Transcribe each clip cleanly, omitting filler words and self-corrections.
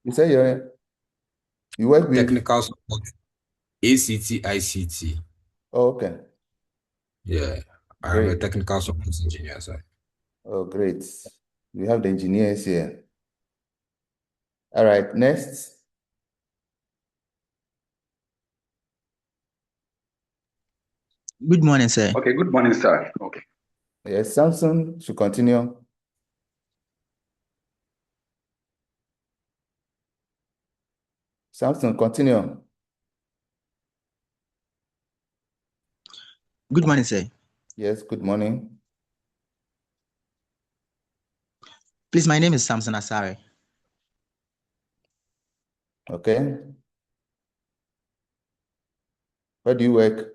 You say you work with. Technical support. ACT, ICT. Oh, okay, Yeah. I am a great. technical support engineer, sir. Oh, great. We have the engineers here. All right, next. Good morning, sir. Okay, good morning, sir. Okay. Yes, Samson should continue. Samson, continue. Good morning, sir. Yes, good morning. Please, my name is Samson Asare. Okay. Where do you work?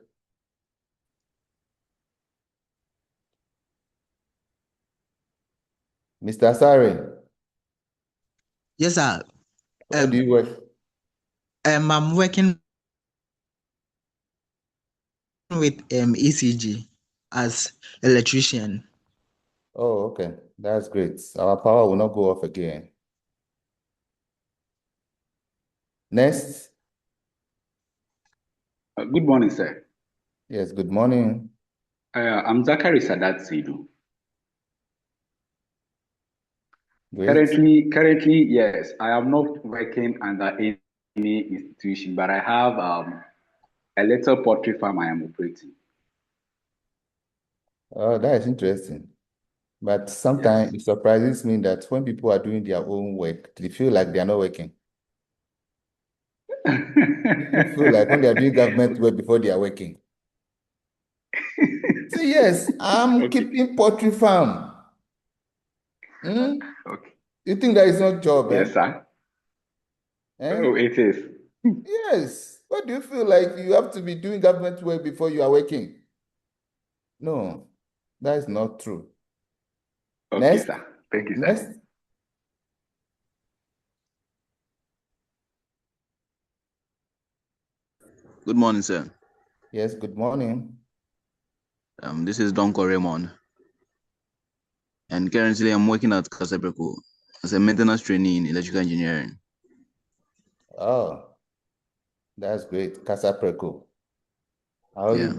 Mr. Asare, Yes, sir. where do you work? I'm working with ECG as electrician. Oh, okay. That's great. Our power will not go off again. Next. Good morning, sir. Yes, good morning. I'm Zachary Adeti. Great. Currently, yes, I am not working under any institution, but I have a little poultry farm I am operating. Oh, that is interesting. But Yes. sometimes it surprises me that when people are doing their own work, they feel like they are not working. People feel like when they are doing government work before they are working. Say, yes, I'm Okay. keeping poultry farm. Hmm? Okay. You think that is not job, eh? Yes, sir. Eh? Oh, it is. Yes. What do you feel like you have to be doing government work before you are working? No, that is not true. Okay, Next, sir. Thank you, sir. next. Good morning, sir. Yes, good morning. This is Don Raymond, and currently I'm working at Casapreco as a maintenance trainee in electrical engineering. Oh, that's great. Casa Preco. I hope Yeah,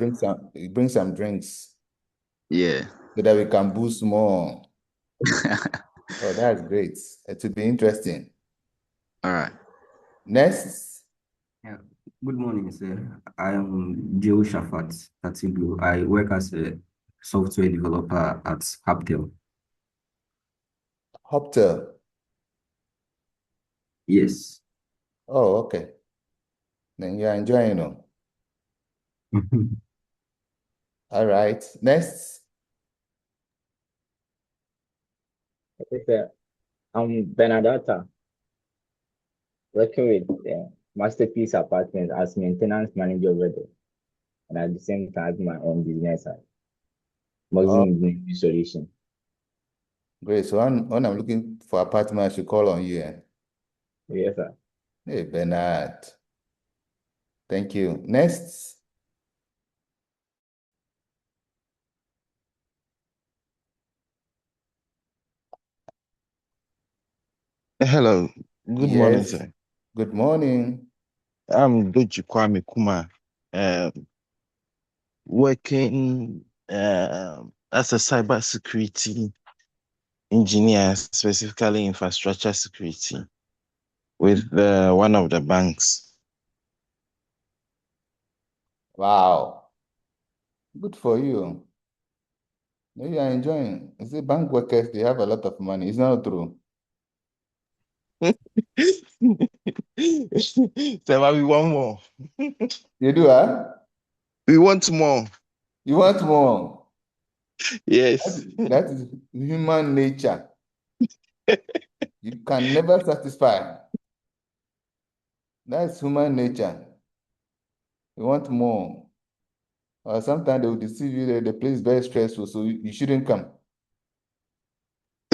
you bring some drinks yeah. so that we can boost more. Oh, that's great. It will be interesting. All right. Next. Yeah. Good morning, sir. I am Joe Shafat Katiblu. I work as a software developer at Hubtel. Hoptel. Yes. Oh, okay. Then you're enjoying it. All right. Next. Okay, sir. I'm Benadata, working with Masterpiece Apartment as maintenance manager over there, and at the same time, my own business at Oh, Muslim Engineering Solution. great. So when I'm looking for apartment, I should call on you. Eh? Yes, sir. Hey, Bernard. Thank you. Next. Hello, good morning, Yes. sir. Good morning. I'm Wk1 Kuma, working as a cybersecurity engineer, specifically infrastructure security, with one of the banks. Wow. Good for you. Maybe you are enjoying. You see, bank workers, they have a lot of money. It's not true. So, but we want more. You do, huh? We want more. You want more. Yes. That is human nature. You can never satisfy. That's human nature. You want more. Or sometimes they will deceive you that the place is very stressful, so you shouldn't come.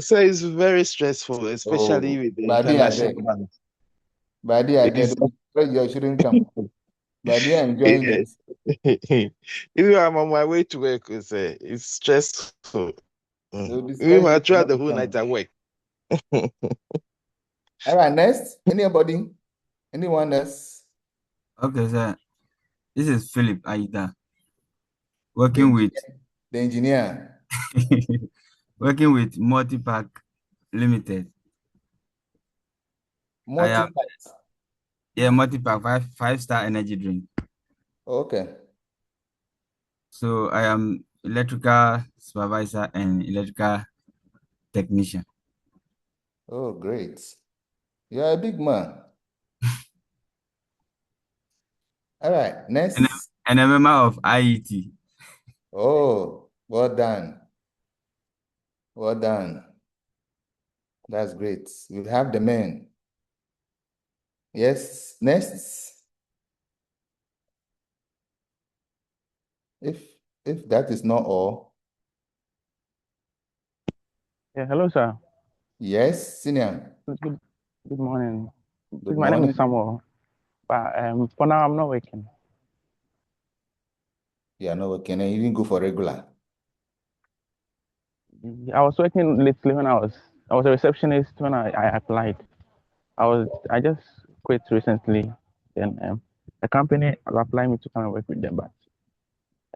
So it's very stressful, especially Oh, with the Badi are there. international banks. Badi are there. It's You shouldn't come. Badi are enjoying it. yes. Even I'm on my way to work, it's stressful. They will Even discourage I you throughout not the to whole night come. at work. All right, next. Anybody? Anyone else? Okay, sir. This is Philip Aida, The working with engineer. The engineer. working with Multipack Limited. I am Multipack five-star energy drink. Okay. So I am electrical supervisor and electrical technician. Oh, great. You're a big man. All right, next. And a member of IET. Oh, well done. Well done. That's great. We have the men. Yes, next. If that is not all, Yeah, hello, sir. yes, senior. Good morning. Good My name morning. is Samuel, but for now I'm not working. You are not working, and you didn't go for regular. I was working lately when I was a receptionist when I applied. I just quit recently. Then the company applied me to come and work with them, but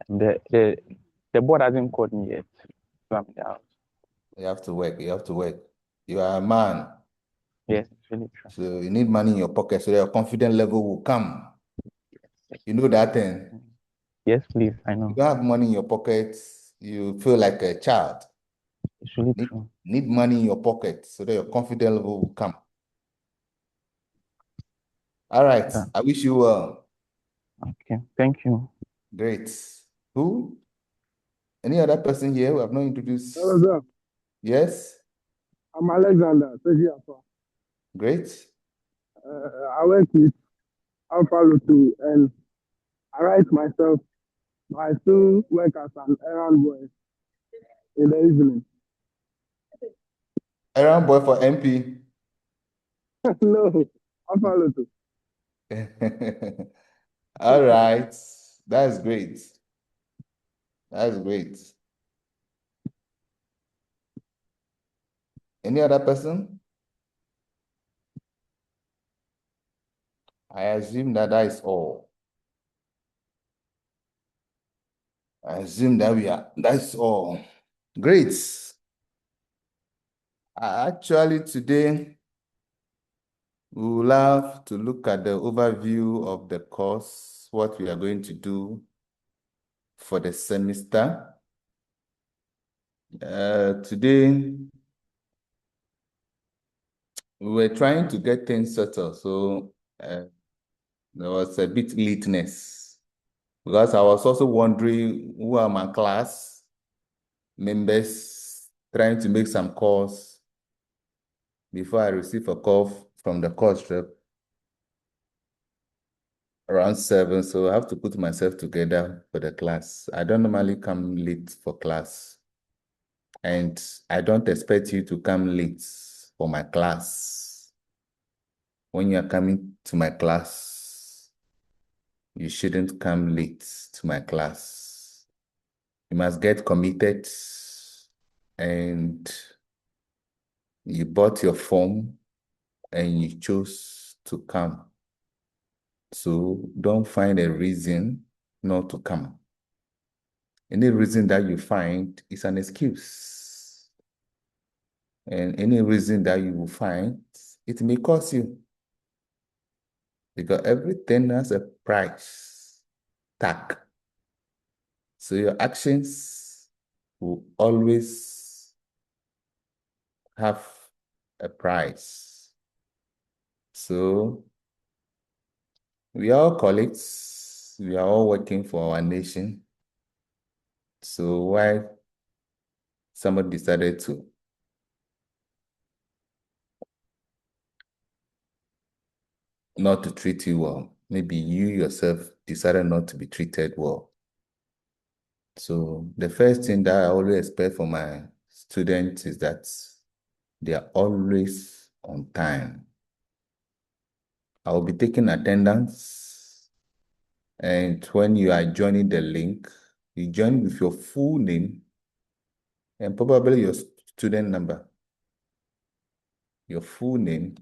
the board hasn't called me yet. So I'm out. You have to work. You have to work. You are a man. Yes, it's really true. So you need money in your pocket so that your confidence level will come. You know that thing? Yes, please. I You know. don't have money in your pocket, you feel like a child. It's really true. Need money in your pocket so that your confidence level will come. All right. Yeah. I wish you well. Okay. Thank you. Great. Who? Any other person here who have not introduced? Hello, sir. Yes. I'm Alexander. Great. I work with Alpha Lotto and I write myself. I still work as an errand boy in the evening. Errand boy for MP. No, Alpha Lotto. All right. That's great. That's great. Any other person? I assume that is all. I assume that's all. Great. Actually, today, we will have to look at the overview of the course, what we are going to do for the semester. Today, we were trying to get things settled, so there was a bit lateness because I was also wondering who are my class members, trying to make some calls before I receive a call from the course rep around 7, so I have to put myself together for the class. I don't normally come late for class, and I don't expect you to come late for my class. When you are coming to my class, you shouldn't come late to my class. You must get committed, and you bought your form and you chose to come. So don't find a reason not to come. Any reason that you find is an excuse. And any reason that you will find, it may cost you. Because everything has a price tag. So your actions will always have a price. So we are all colleagues. We are all working for our nation. So why somebody decided to not to treat you well? Maybe you yourself decided not to be treated well. So the first thing that I always expect from my students is that they are always on time. I will be taking attendance, and when you are joining the link, you join with your full name and probably your student number. Your full name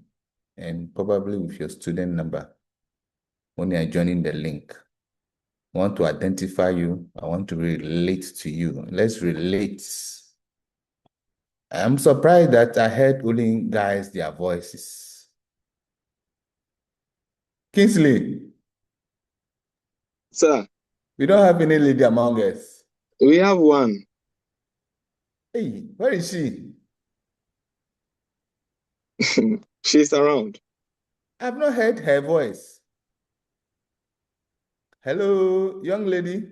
and probably with your student number when you are joining the link. I want to identify you. I want to relate to you. Let's relate. I'm surprised that I heard only guys, their voices. Kingsley. Sir. We don't have any lady among us. We have one. Hey, where is she? She's around. I've not heard her voice. Hello, young lady.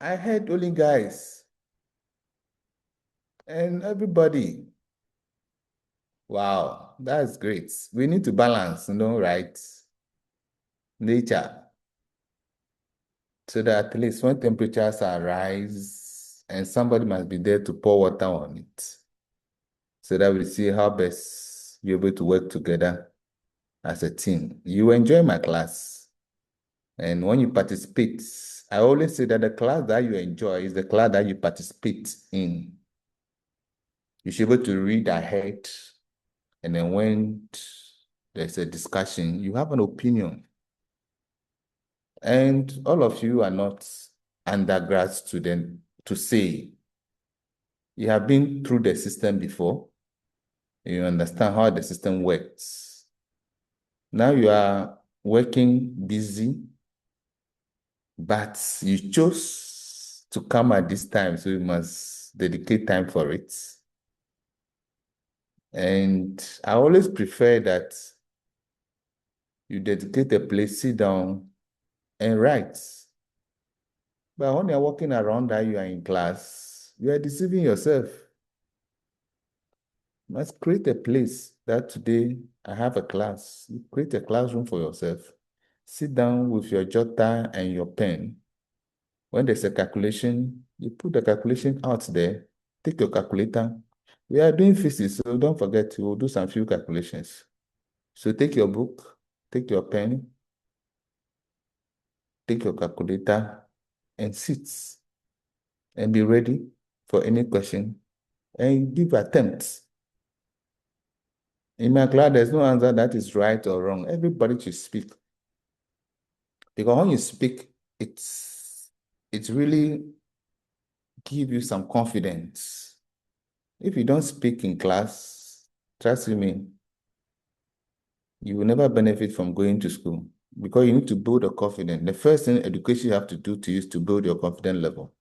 I heard only guys. And everybody. Wow, that's great. We need to balance, right? Nature. So that at least when temperatures are rise, and somebody must be there to pour water on it. So that we see how best we're able to work together as a team. You enjoy my class. And when you participate, I always say that the class that you enjoy is the class that you participate in. You should be able to read ahead. And then when there's a discussion, you have an opinion. And all of you are not undergrad students to say. You have been through the system before. You understand how the system works. Now you are working busy, but you chose to come at this time, so you must dedicate time for it. And I always prefer that you dedicate a place, sit down, and write. But when you're walking around that you are in class, you are deceiving yourself. You must create a place that today I have a class. You create a classroom for yourself. Sit down with your jotter and your pen. When there's a calculation, you put the calculation out there, take your calculator. We are doing physics, so don't forget, we'll do some few calculations. So take your book, take your pen, take your calculator, and sit and be ready for any question and give attempts. In my class, there's no answer that is right or wrong. Everybody should speak. Because when you speak, it's really give you some confidence. If you don't speak in class, trust me, you will never benefit from going to school because you need to build a confidence. The first thing education you have to do to you is to build your confidence level.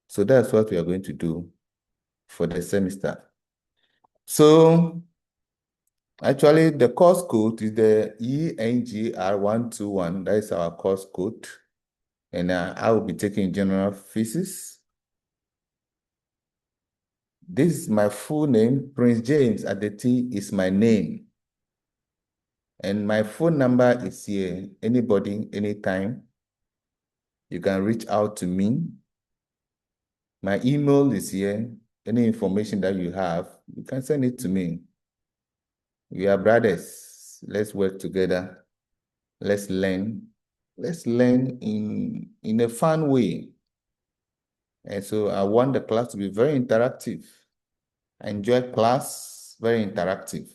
So that's what we are going to do for the semester. So actually, the course code is the ENGR121. That is our course code. And I will be taking general physics. This is my full name. Prince James Adeti is my name. And my phone number is here. Anybody, anytime, you can reach out to me. My email is here. Any information that you have, you can send it to me. We are brothers. Let's work together. Let's learn. Let's learn in a fun way. And so I want the class to be very interactive. I enjoy class, very interactive.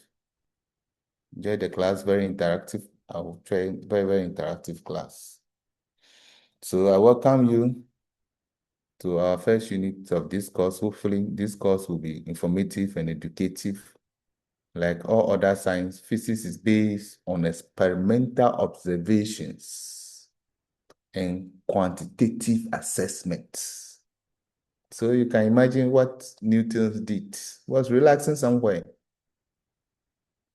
Enjoy the class, very interactive. I will try very, very interactive class. So I welcome you to our first unit of this course. Hopefully, this course will be informative and educative. Like all other science, physics is based on experimental observations and quantitative assessments. So you can imagine what Newton did. He was relaxing somewhere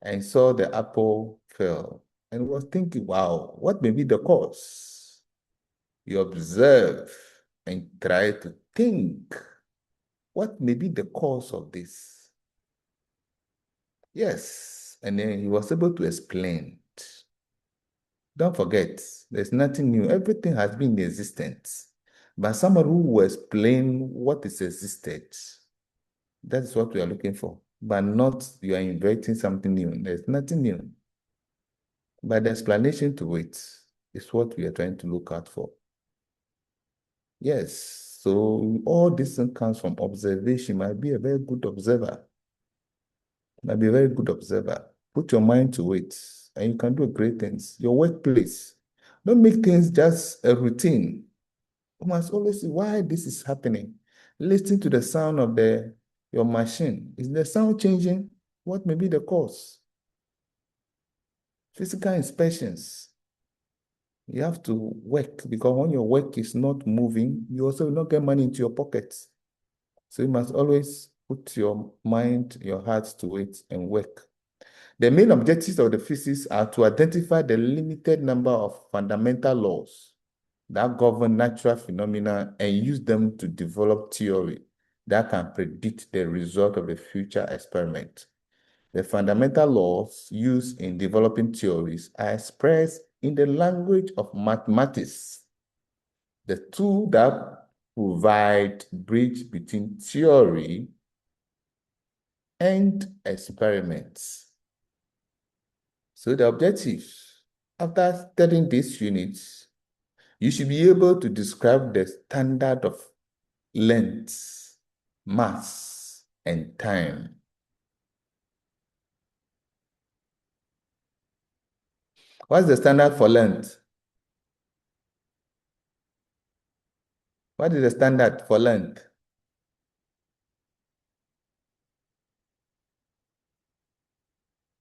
and saw the apple fell and was thinking, wow, what may be the cause? You observe and try to think, what may be the cause of this? Yes, and then he was able to explain it. Don't forget, there's nothing new. Everything has been in existence. But someone who will explain what is existed, that's what we are looking for. But not you are inventing something new. There's nothing new. But the explanation to it is what we are trying to look out for. Yes. So all this thing comes from observation. Might be a very good observer. Might be a very good observer. Put your mind to it, and you can do great things. Your workplace. Don't make things just a routine. You must always see why this is happening. Listen to the sound of your machine. Is the sound changing? What may be the cause? Physical inspections. You have to work, because when your work is not moving, you also will not get money into your pockets. So you must always put your mind, your heart to it and work. The main objectives of the physics are to identify the limited number of fundamental laws that govern natural phenomena and use them to develop theory that can predict the result of a future experiment. The fundamental laws used in developing theories are expressed in the language of mathematics, the tool that provide bridge between theory and experiments. So the objective, after studying these units, you should be able to describe the standard of length, mass, and time. What's the standard for length? What is the standard for length?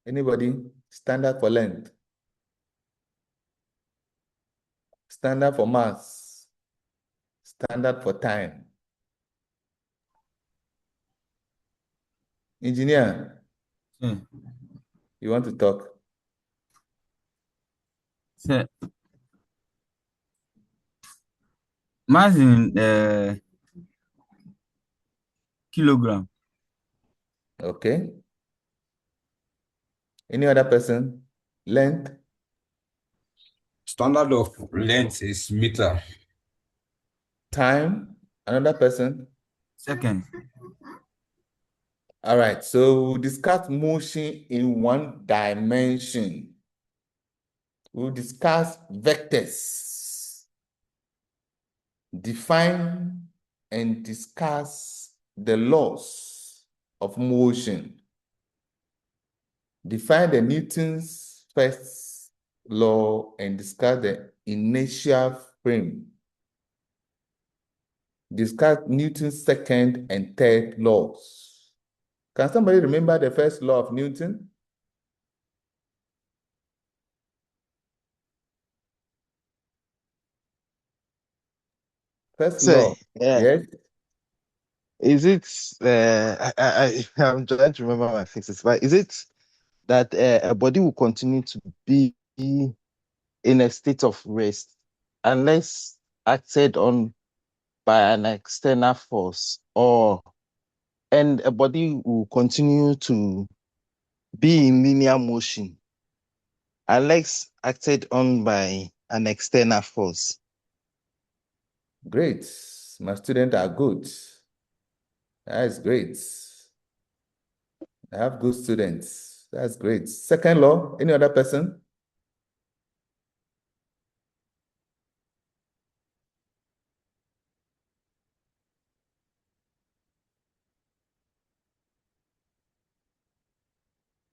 Anybody? Standard for length? Standard for mass? Standard for time? Engineer, you want to talk? So, mass in kilogram. Okay. Any other person? Length? Standard of length is meter. Time? Another person? Second. All right, so we'll discuss motion in one dimension. We'll discuss vectors, define and discuss the laws of motion. Define the Newton's first law and discuss the inertial frame. Discuss Newton's second and third laws. Can somebody remember the first law of Newton? First law. Yeah. Yes. Is it I'm trying to remember my fixes, but is it that a body will continue to be in a state of rest unless acted on by an external force, and a body will continue to be in linear motion unless acted on by an external force? Great. My students are good. That is great. I have good students. That's great. Second law, any other person?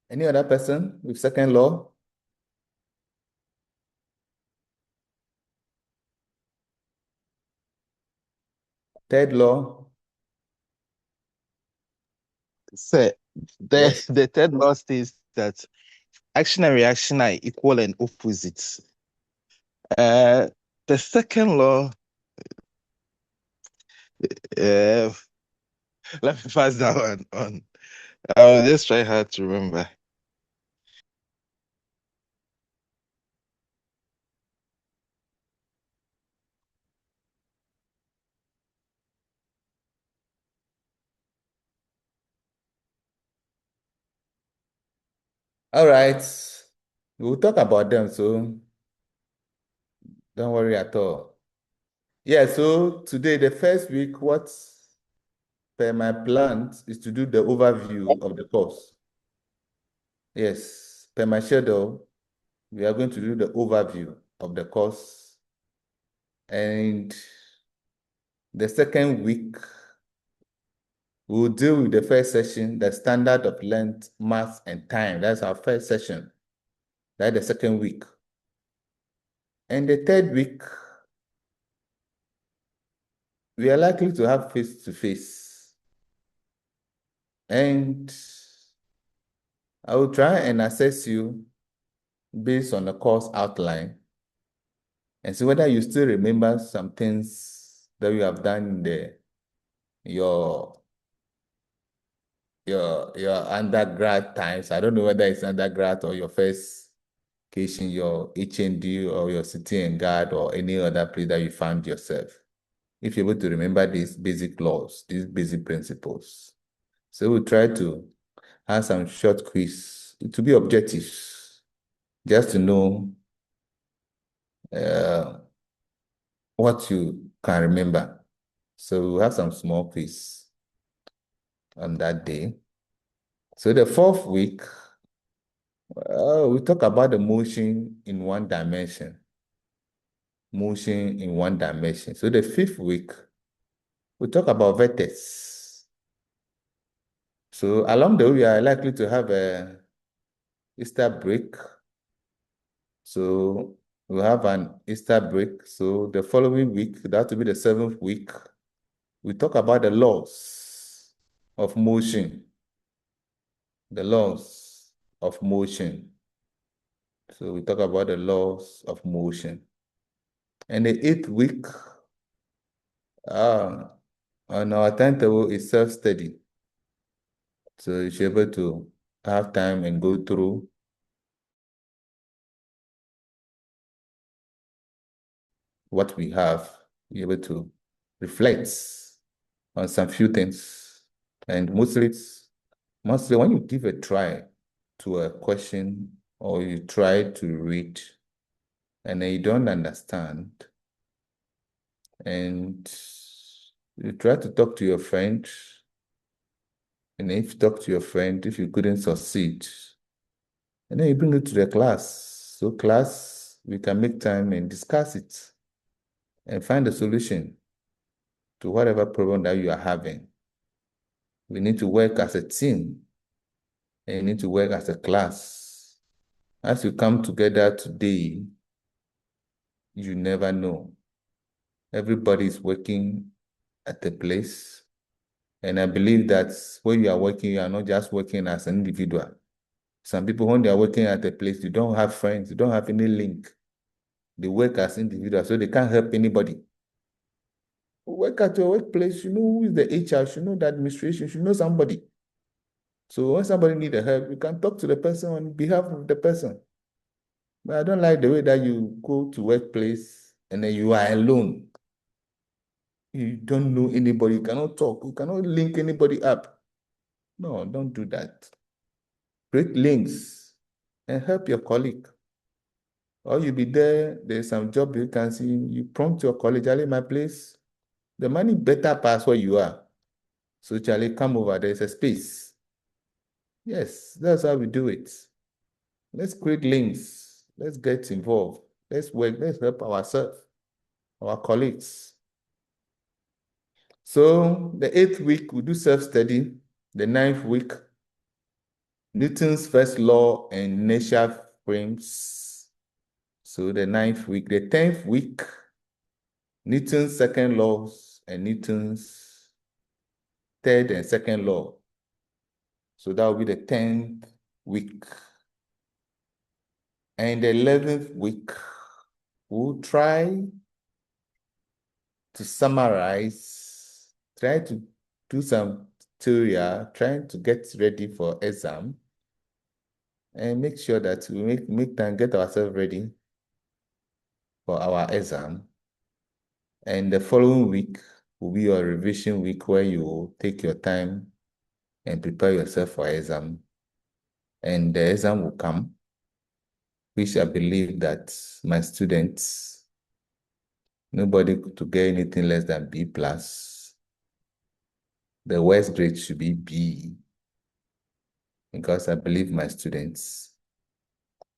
Any other person with second law? Third law? So Yes. the third law states that action and reaction are equal and opposite. The second law, uh, let me pass that one on. I'll just try hard to remember. All right. We'll talk about them, so don't worry at all. Yeah, so today, the first week, what per my plan is to do the overview of the course. Yes, per my schedule, we are going to do the overview of the course. And The second week, we'll deal with the first session, the standard of length, mass, and time. That's our first session. That's the second week. And the third week, we are likely to have face-to-face. And I will try and assess you based on the course outline and see whether you still remember some things that you have done in your undergrad times. I don't know whether it's undergrad or your first occasion, your HND or your city and guard or any other place that you found yourself. If you're able to remember these basic laws, these basic principles. So we'll try to have some short quiz to be objective, just to know what you can remember. So we'll have some small quiz on that day. So the fourth week, we talk about the motion in one dimension. Motion in one dimension. So the fifth week, we talk about vectors. So along the way, we are likely to have a Easter break. So we'll have an Easter break. So the following week, that will be the seventh week, we talk about the laws of motion. The laws of motion. So we talk about the laws of motion. And the eighth week on our timetable is self-study. So you should be able to have time and go through what we have, be able to reflect on some few things. And mostly when you give a try to a question or you try to read and then you don't understand, and you try to talk to your friend, and if you talk to your friend, if you couldn't succeed, and then you bring it to the class. So class, we can make time and discuss it and find a solution to whatever problem that you are having. We need to work as a team and you need to work as a class. As you come together today, you never know. Everybody is working at a place. And I believe that when you are working, you are not just working as an individual. Some people, when they are working at a place, you don't have friends, you don't have any link. They work as individuals, so they can't help anybody. Work at your workplace, you know who is the HR, you know the administration, you know somebody. So when somebody needs help, you can talk to the person on behalf of the person. But I don't like the way that you go to workplace and then you are alone. You don't know anybody, you cannot talk, you cannot link anybody up. No, don't do that. Create links and help your colleague. Or you'll be there's some job vacancy, you prompt your colleague, Charlie, my place, the money better pass where you are. So Charlie, come over, there's a space. Yes, that's how we do it. Let's create links. Let's get involved. Let's work, let's help ourselves, our colleagues. So the 8th week, we do self-study. The 9th week, Newton's first law and inertia frames. So the 9th week. The 10th week, Newton's second laws and Newton's third and second law. So that will be the 10th week. And the 11th week, we'll try to summarize, try to do some tutorial, trying to get ready for exam, and make sure that we make time, get ourselves ready for our exam. And the following week will be your revision week where you will take your time and prepare yourself for exam. And the exam will come, which I believe that my students, nobody to get anything less than B+. The worst grade should be B, because I believe my students.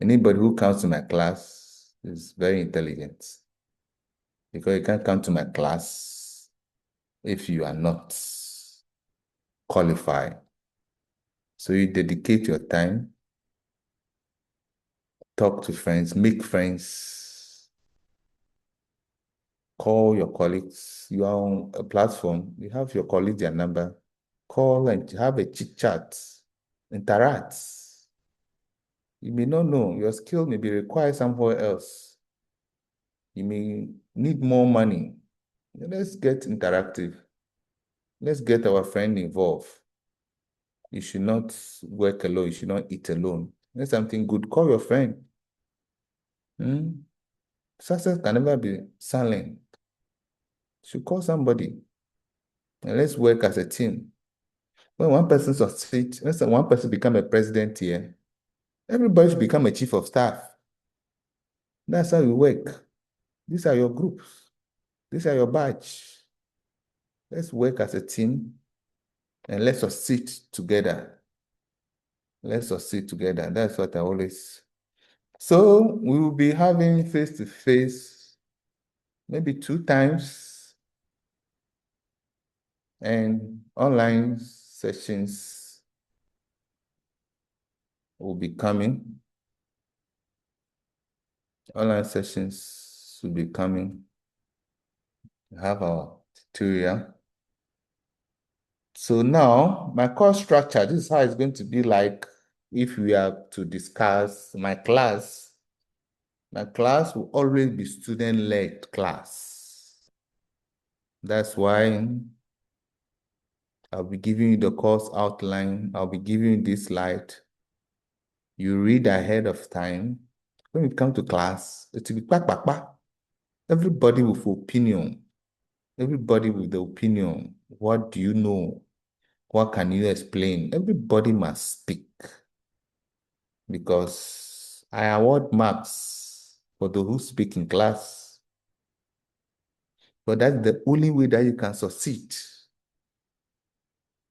Anybody who comes to my class is very intelligent, because you can't come to my class if you are not qualified. So you dedicate your time, talk to friends, make friends, call your colleagues. You are on a platform, you have your colleague, their number, call and have a chit chat, interact. You may not know, your skill may be required somewhere else. You may need more money. Let's get interactive. Let's get our friend involved. You should not work alone. You should not eat alone. There's something good. Call your friend. Success can never be silent. You should call somebody. And let's work as a team. When one person succeeds, let's say one person become a president here, everybody should become a chief of staff. That's how you work. These are your groups. These are your batch. Let's work as a team and let's succeed together. Let's succeed together. That's what I always. So we will be having face-to-face maybe 2 times, and online sessions will be coming. Online sessions will be coming. We have our tutorial. So now my course structure, this is how it's going to be like if we are to discuss my class. My class will always be student-led class. That's why I'll be giving you the course outline. I'll be giving you this slide. You read ahead of time. When you come to class, it will be quack, quack, quack. Everybody with opinion. Everybody with the opinion. What do you know? What can you explain? Everybody must speak. Because I award marks for those who speak in class. But that's the only way that you can succeed.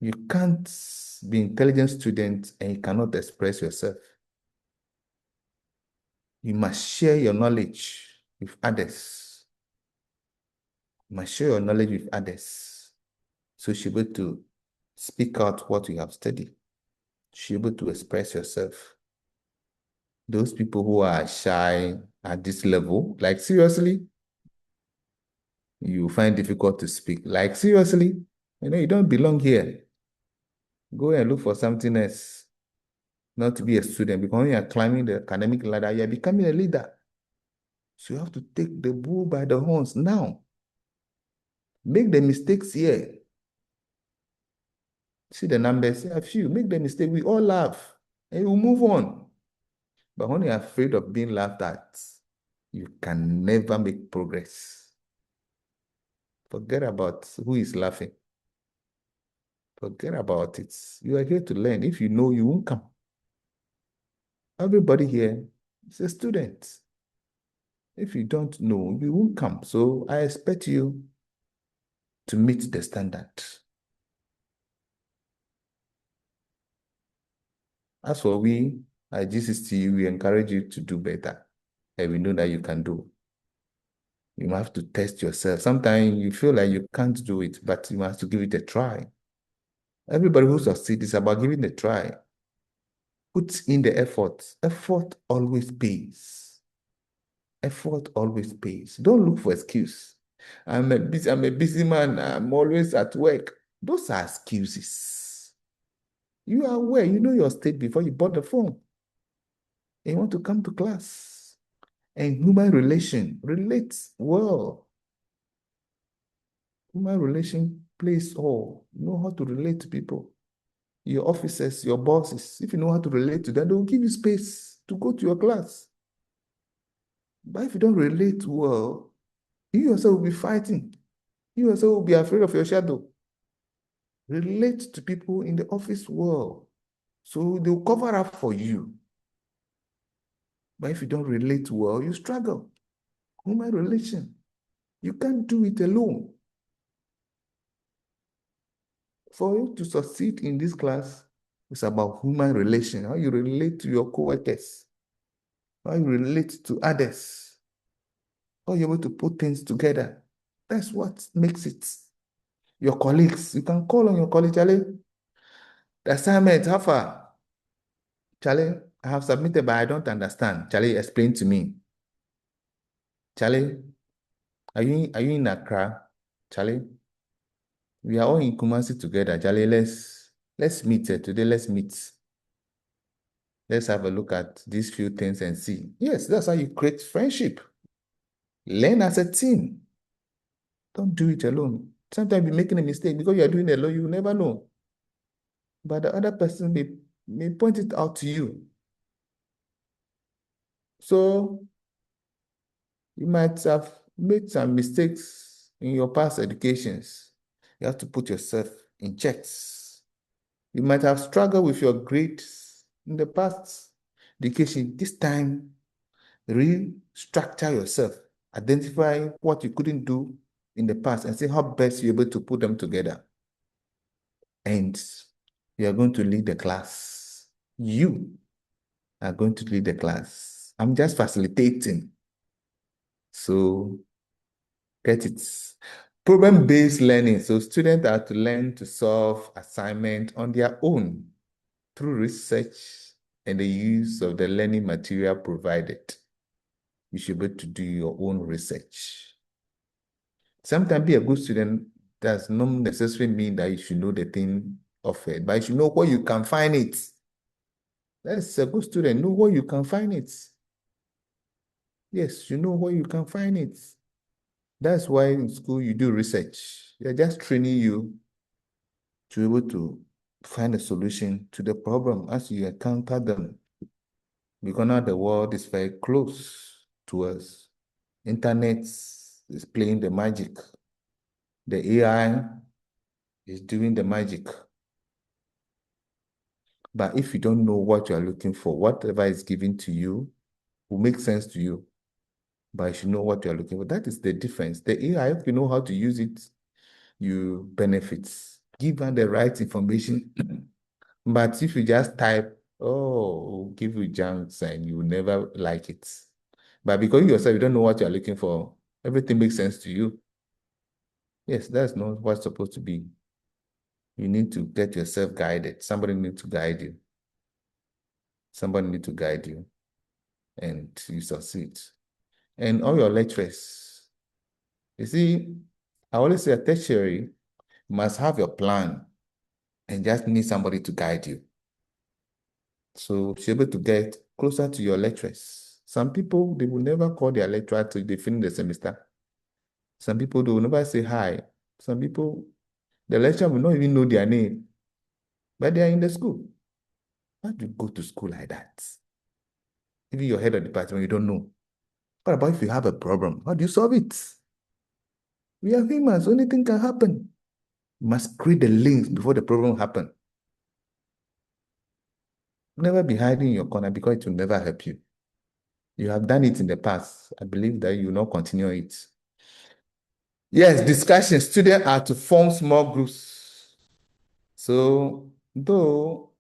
You can't be an intelligent student and you cannot express yourself. You must share your knowledge with others. You must share your knowledge with others. So you should be able to speak out what you have studied. You should be able to express yourself. Those people who are shy at this level, like seriously, you find difficult to speak. Like seriously, you don't belong here. Go and look for something else. Not to be a student, because when you are climbing the academic ladder, you are becoming a leader. So you have to take the bull by the horns now. Make the mistakes here. See the numbers, a few. Make the mistake, we all laugh, and you move on. But when you're afraid of being laughed at, you can never make progress. Forget about who is laughing. Forget about it. You are here to learn. If you know, you won't come. Everybody here is a student. If you don't know, you won't come. So I expect you to meet the standard. As for we at GCC, we encourage you to do better. And we know that you can do. You have to test yourself. Sometimes you feel like you can't do it, but you have to give it a try. Everybody who succeeds is about giving it a try. Put in the effort. Effort always pays. Effort always pays. Don't look for excuse. I'm a busy man. I'm always at work. Those are excuses. You are aware. You know your state before you bought the phone. And you want to come to class. And human relation relates well. Human relation plays all. You know how to relate to people. Your officers, your bosses, if you know how to relate to them, they will give you space to go to your class. But if you don't relate well, you yourself will be fighting. You yourself will be afraid of your shadow. Relate to people in the office world, so they'll cover up for you. But if you don't relate well, you struggle. Human relation. You can't do it alone. For you to succeed in this class, it's about human relation, how you relate to your co-workers, how you relate to others, how you're able to put things together. That's what makes it. Your colleagues, you can call on your colleague, Charlie. The assignment, how far? Charlie, I have submitted, but I don't understand. Charlie, explain to me. Charlie, are you in Accra? Charlie, we are all in Kumasi together. Charlie, let's meet today. Let's meet. Let's have a look at these few things and see. Yes, that's how you create friendship. Learn as a team. Don't do it alone. Sometimes you're making a mistake because you're doing it alone, you will never know. But the other person may point it out to you. So you might have made some mistakes in your past educations. You have to put yourself in checks. You might have struggled with your grades in the past education. This time, restructure yourself. Identify what you couldn't do in the past and see how best you're able to put them together. And you are going to lead the class. You are going to lead the class. I'm just facilitating. So get it. Problem-based learning. So students are to learn to solve assignment on their own through research and the use of the learning material provided. You should be able to do your own research. Sometimes be a good student does not necessarily mean that you should know the thing offered, but you should know where you can find it. That is a good student. Know where you can find it. Yes, you know where you can find it. That's why in school you do research. They're just training you to be able to find a solution to the problem as you encounter them. Because now the world is very close to us. Internet is playing the magic. The AI is doing the magic. But if you don't know what you are looking for, whatever is given to you will make sense to you. But you should know what you are looking for. That is the difference. The AI, if you know how to use it, you benefit. Give them the right information. But if you just type, oh, give you junks and you will never like it. But because you yourself, you don't know what you're looking for, everything makes sense to you. Yes, that's not what's supposed to be. You need to get yourself guided. Somebody needs to guide you. Somebody needs to guide you and you succeed. And all your lecturers, you see, I always say a tertiary, you must have your plan and just need somebody to guide you. So be able to get closer to your lecturers. Some people, they will never call their lecturer till they finish the semester. Some people, they will never say hi. Some people, the lecturer will not even know their name, but they are in the school. Why do you go to school like that? Even your head of department, you don't know. What about if you have a problem? How do you solve it? We are humans, anything can happen. You must create the links before the problem happens. Never be hiding in your corner because it will never help you. You have done it in the past. I believe that you will not continue it. Yes, discussion. Students are to form small groups. So, though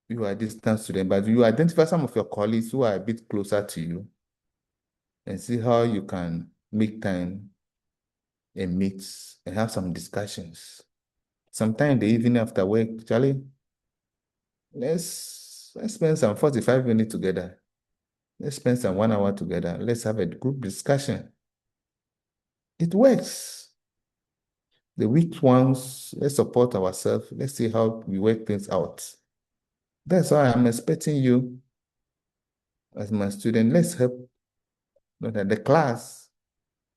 you are a distant student, but you identify some of your colleagues who are a bit closer to you and see how you can make time and meet and have some discussions. Sometime the evening after work, Charlie, let's spend some 45 minutes together. Let's spend some 1 hour together. Let's have a group discussion. It works. The weak ones, let's support ourselves. Let's see how we work things out. That's why I'm expecting you as my student. Let's help the class.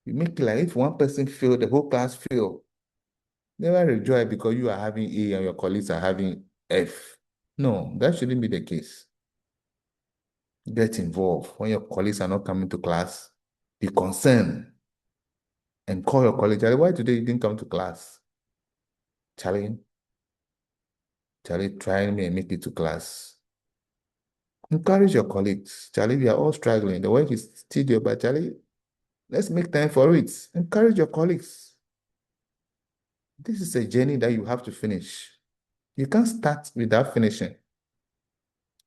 You make it like if one person fail, the whole class fail. Never rejoice because you are having A and your colleagues are having F. No, that shouldn't be the case. Get involved. When your colleagues are not coming to class, be concerned and call your colleague. Charlie, why today you didn't come to class? Charlie, try me and make it to class. Encourage your colleagues. Charlie, we are all struggling. The work is tedious, but Charlie, let's make time for it. Encourage your colleagues. This is a journey that you have to finish. You can't start without finishing.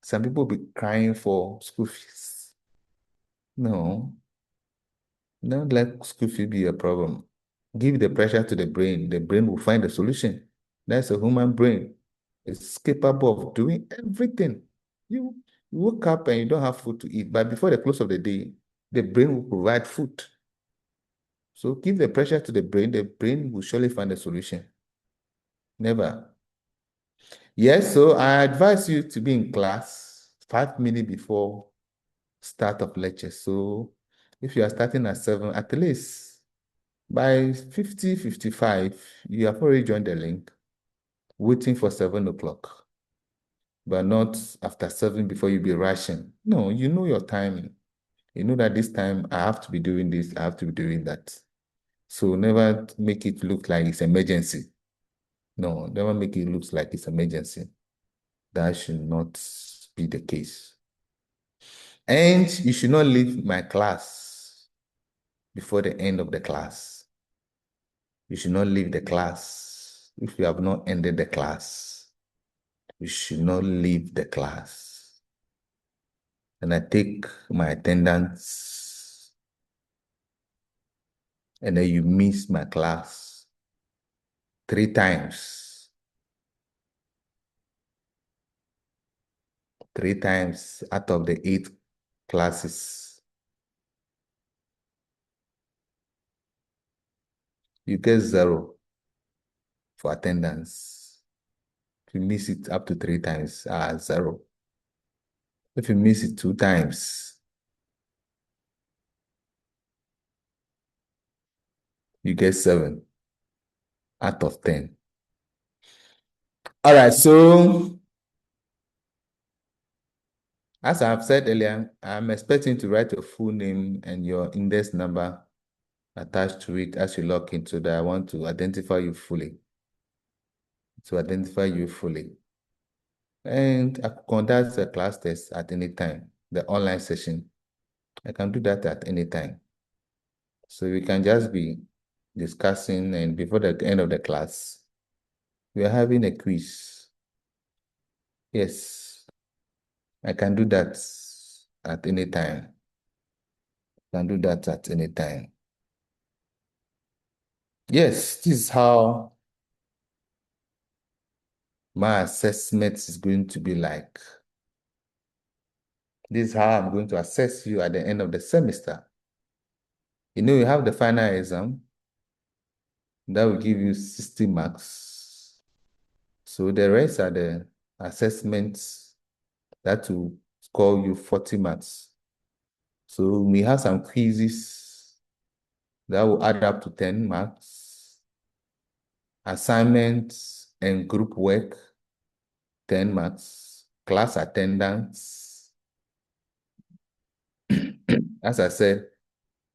Some people be crying for school fees. No, don't let school fee be a problem. Give the pressure to the brain will find a solution. That's a human brain. It's capable of doing everything. You wake up and you don't have food to eat, but before the close of the day, the brain will provide food. So give the pressure to the brain will surely find a solution. Never. Yes, so I advise you to be in class 5 minutes before start of lecture. So if you are starting at 7, at least by 50:55, you have already joined the link, waiting for 7 o'clock, but not after 7 before you be rushing. No, you know your timing. You know that this time I have to be doing this, I have to be doing that. So never make it look like it's emergency. No, never make it look like it's emergency. That should not be the case. And you should not leave my class before the end of the class. You should not leave the class if you have not ended the class. You should not leave the class. And I take my attendance, and then you miss my class 3 times. 3 times out of the 8 classes. You get 0 for attendance. If you miss it up to 3 times, 0. If you miss it 2 times, you get 7 out of 10. All right, so as I've said earlier, I'm expecting to write your full name and your index number attached to it as you log in, so that I want to identify you fully. And I can conduct the class test at any time, the online session. I can do that at any time. So we can just be discussing, and before the end of the class, we are having a quiz. Yes, I can do that at any time. Yes, this is how my assessment is going to be like. This is how I'm going to assess you at the end of the semester. You know, you have the final exam. That will give you 60 marks. So the rest are the assessments that will score you 40 marks. So we have some quizzes that will add up to 10 marks. Assignments and group work, 10 marks. Class attendance. As I said,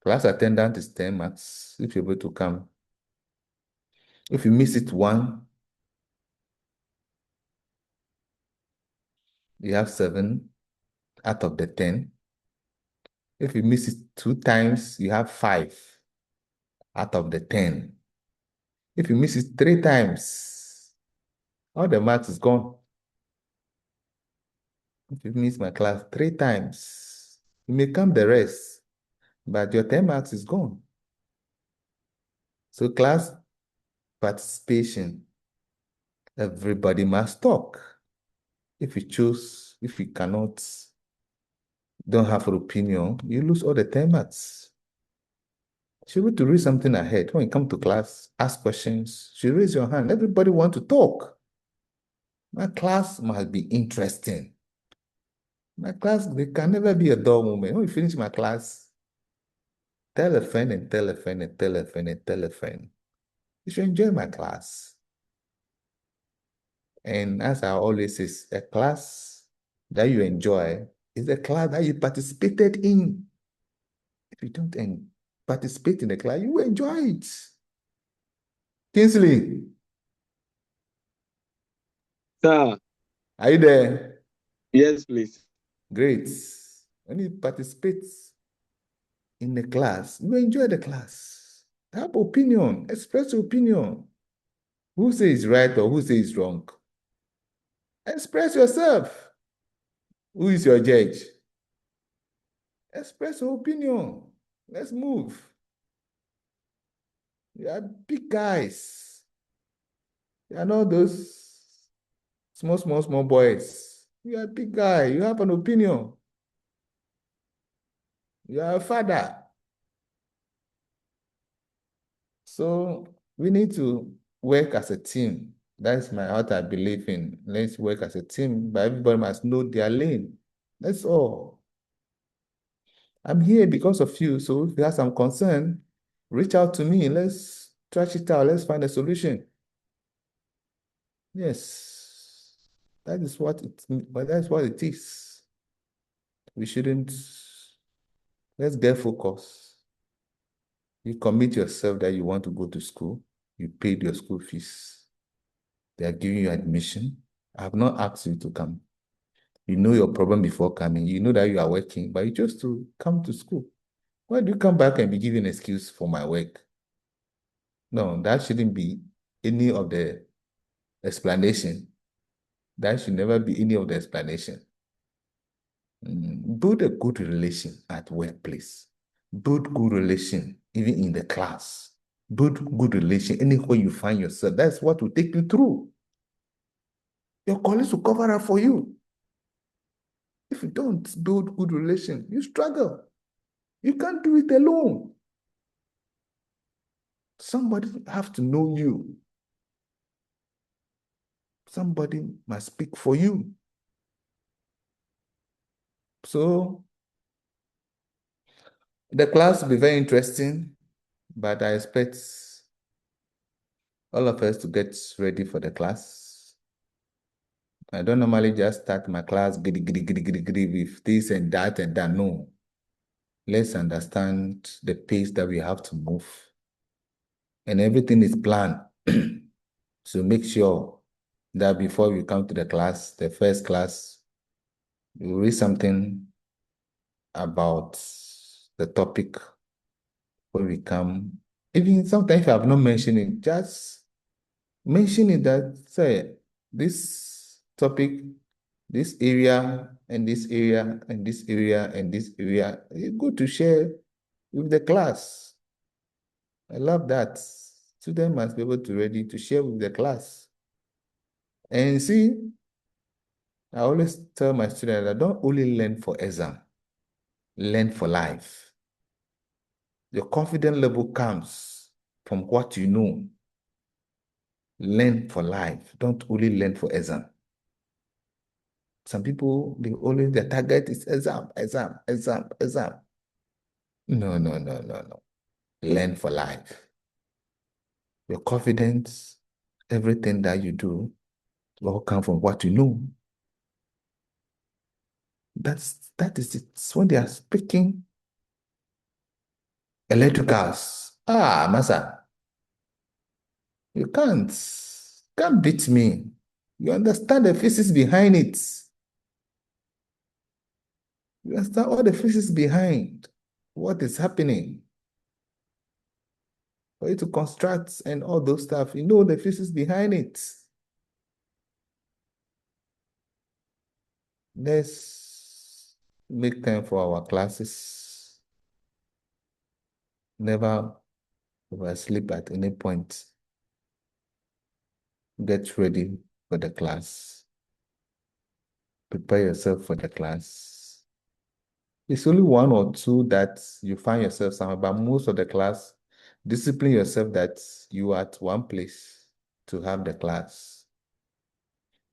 class attendance is 10 marks if you're able to come. If you miss it 1, you have 7 out of the 10. If you miss it 2 times, you have 5 out of the 10. If you miss it 3 times, all the marks is gone. If you miss my class 3 times, you may come the rest, but your 10 marks is gone. So class participation, everybody must talk. If you cannot, don't have an opinion, you lose all the 10 marks. She want to read something ahead. When you come to class, ask questions, she raise your hand. Everybody want to talk. My class must be interesting. My class, there can never be a dull moment. When you finish my class, tell a friend and tell a friend and tell a friend and tell a friend. You should enjoy my class. And as I always say, a class that you enjoy is a class that you participated in. If you don't participate in the class, you will enjoy it. Kingsley. Sir. Are you there? Yes, please. Great. When you participate in the class, you enjoy the class. Have opinion. Express your opinion. Who says right or who says wrong? Express yourself. Who is your judge? Express your opinion. Let's move. You are big guys. You are not those small boys. You are a big guy. You have an opinion. You are a father. So we need to work as a team. That's what I believe in. Let's work as a team, but everybody must know their lane. That's all. I'm here because of you. So if you have some concern, reach out to me. Let's trash it out. Let's find a solution. Yes, that is what but that's what it is. We shouldn't, let's get focused. You commit yourself that you want to go to school. You paid your school fees. They are giving you admission. I have not asked you to come. You know your problem before coming. You know that you are working, but you chose to come to school. Why do you come back and be giving an excuse for my work? No, that shouldn't be any of the explanation. That should never be any of the explanation. Build a good relation at workplace. Build good relation even in the class. Build good relation anywhere you find yourself. That's what will take you through. Your colleagues will cover up for you. If you don't build good relation, you struggle. You can't do it alone. Somebody have to know you. Somebody must speak for you. So the class will be very interesting, but I expect all of us to get ready for the class. I don't normally just start my class with this and that and that. No. Let's understand the pace that we have to move. And everything is planned. So make sure that before we come to the class, the first class, you read something about the topic when we come. Even sometimes if I have not mentioned it, just mention it that say this topic, this area, and this area, and this area, and this area. It's good to share with the class. I love that. Students must be able to ready to share with the class. And see, I always tell my students that don't only learn for exam, learn for life. Your confidence level comes from what you know. Learn for life. Don't only learn for exam. Some people, their target is exam, exam, exam, exam. No. Learn for life. Your confidence, everything that you do, will come from what you know. That is it. When they are speaking electricals, massa, you can't beat me. You understand the physics behind it. You understand all the physics behind what is happening. For you to construct and all those stuff, you know the physics behind it. Let's make time for our classes. Never oversleep at any point. Get ready for the class. Prepare yourself for the class. It's only one or two that you find yourself somewhere, but most of the class, discipline yourself that you are at one place to have the class.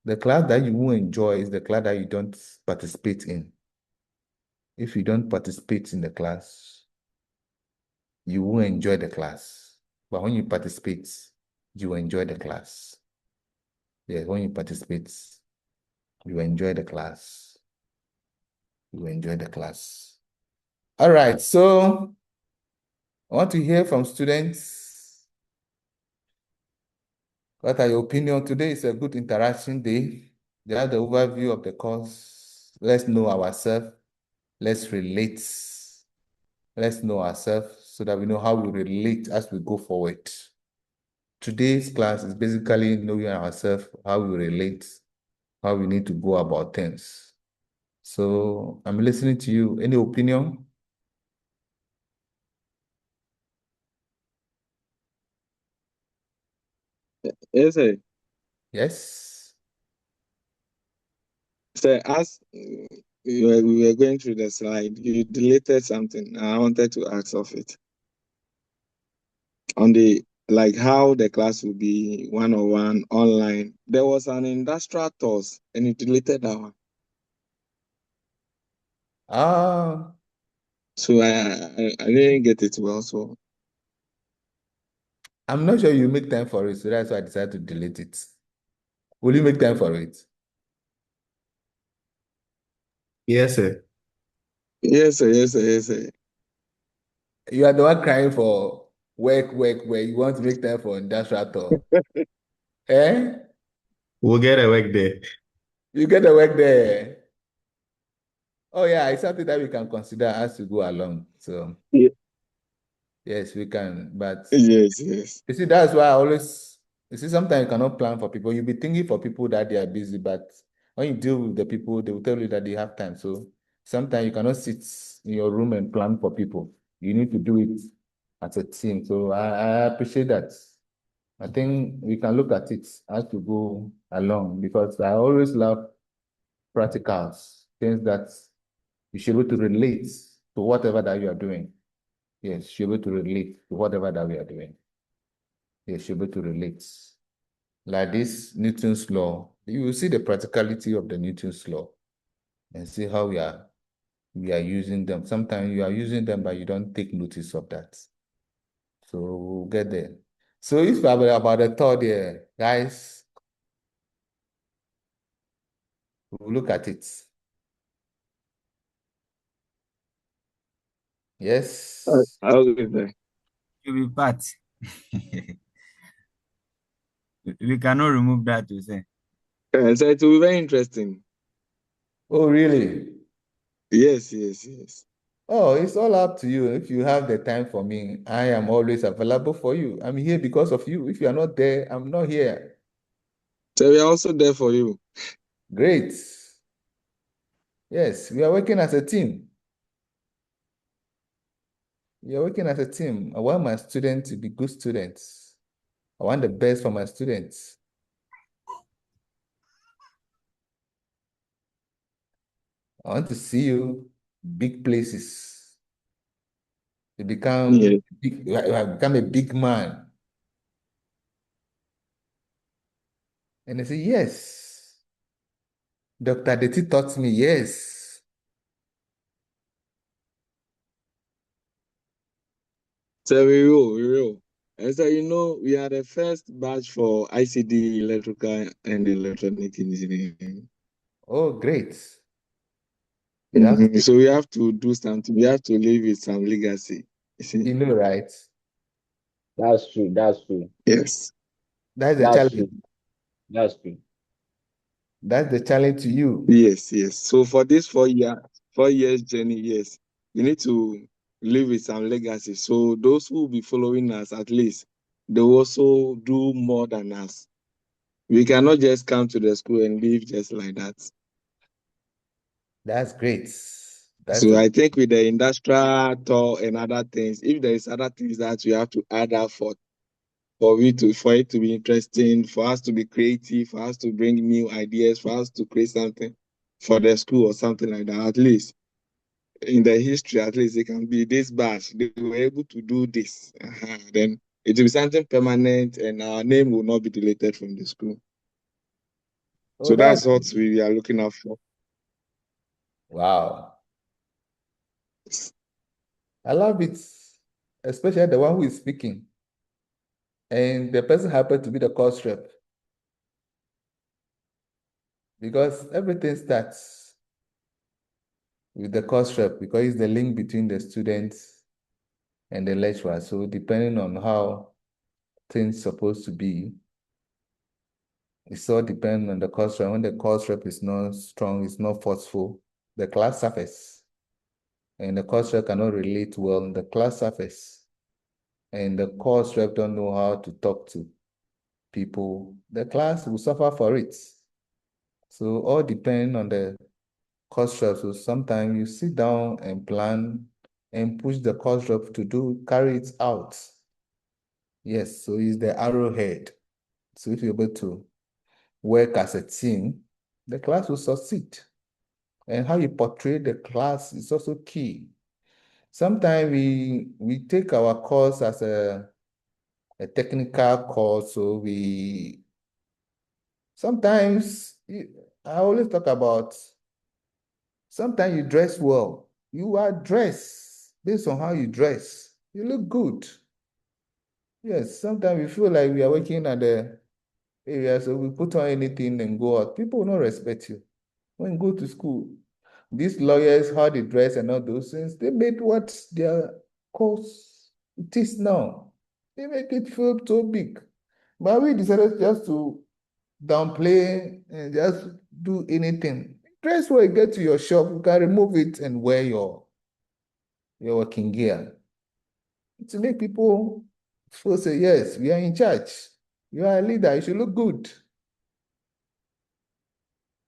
The class that you won't enjoy is the class that you don't participate in. If you don't participate in the class, you won't enjoy the class. But when you participate, you enjoy the class. Yes, when you participate, you enjoy the class. You enjoy the class. All right, so I want to hear from students. What are your opinion? Today is a good interaction day. They have the overview of the course. Let's know ourselves. Let's relate. Let's know ourselves so that we know how we relate as we go forward. Today's class is basically knowing ourselves, how we relate, how we need to go about things. So I'm listening to you. Any opinion? Yes, sir. Yes. So as we were going through the slide, you deleted something. I wanted to ask of it on the like how the class will be one-on-one online. There was an industrial tours, and you deleted that one. Ah, So I didn't get it well. So I'm not sure you make time for it, so that's why I decided to delete it. Will you make time for it? Yes, sir. yes, sir, yes, sir, yes, sir. You are the one crying for work, where you want to make time for industrial tour. Eh? We'll get a work there. You get the work there. Oh yeah, it's something that we can consider as we go along. So Yeah. yes, we can. But Yes, yes. you see, that's why I always, you see, sometimes you cannot plan for people. You'll be thinking for people that they are busy, but when you deal with the people, they will tell you that they have time. So sometimes you cannot sit in your room and plan for people. You need to do it as a team. So I appreciate that. I think we can look at it as we go along because I always love practicals, things that you should be able to relate to whatever that you are doing. Yes, you should be able to relate to whatever that we are doing. Yes, you should be able to relate. Like this Newton's law, you will see the practicality of the Newton's law and see how we are using them. Sometimes you are using them, but you don't take notice of that. So we'll get there. So if about the third year, guys, we'll look at it. Yes. I'll be there. You be part. We cannot remove that to say. So it will be very interesting. Oh, really? Yes, yes, yes. Oh, it's all up to you. If you have the time for me, I am always available for you. I'm here because of you. If you are not there, I'm not here. So we are also there for you. Great. Yes, we are working as a team. We are working as a team. I want my students to be good students. I want the best for my students. I want to see you big places. You Yeah. become big, you have become a big man. And they say, yes. Dr. Adeti taught me, yes. So we will, we will. And so we are the first batch for ICD, electrical and electronic engineering. Oh, great. You have to, So we have to do something. We have to leave with some legacy. You see? right? That's true. That's true. Yes. That's the That's challenge. true. That's true. That's the challenge to you. Yes, yes. So for this 4 years journey, yes, we need to live with some legacy. So those who will be following us, at least, they will also do more than us. We cannot just come to the school and leave just like that. That's great. That's So a, I think with the industrial tour and other things, if there is other things that we have to add up for it to be interesting, for us to be creative, for us to bring new ideas, for us to create something for the school or something like that, at least in the history, at least it can be this batch. They were able to do this. Then it will be something permanent and our name will not be deleted from the school. oh, So that's that's what we are looking out for. wow. I love it, especially the one who is speaking. And the person happened to be the course rep because everything starts with the course rep because it's the link between the students and the lecturer. So depending on how things supposed to be, it's all depends on the course rep. When the course rep is not strong, it's not forceful, the class suffers. And the course rep cannot relate well in the class surface. And the course rep don't know how to talk to people, the class will suffer for it. So all depend on the course rep. So sometimes you sit down and plan and push the course rep to carry it out. Yes, so it's the arrowhead. So if you're able to work as a team, the class will succeed. And how you portray the class is also key. Sometimes we take our course as a technical course, so sometimes I always talk about sometimes you dress well. You are dressed based on how you dress. You look good. Yes, sometimes we feel like we are working at the area, so we put on anything and go out. People will not respect you. When you go to school, these lawyers, how they dress and all those things, they made what their course it is now. They make it feel so big. But we decided just to downplay and just do anything. Dress well, get to your shop, you can remove it and wear your working gear. To make people feel say, yes, we are in charge. You are a leader, you should look good.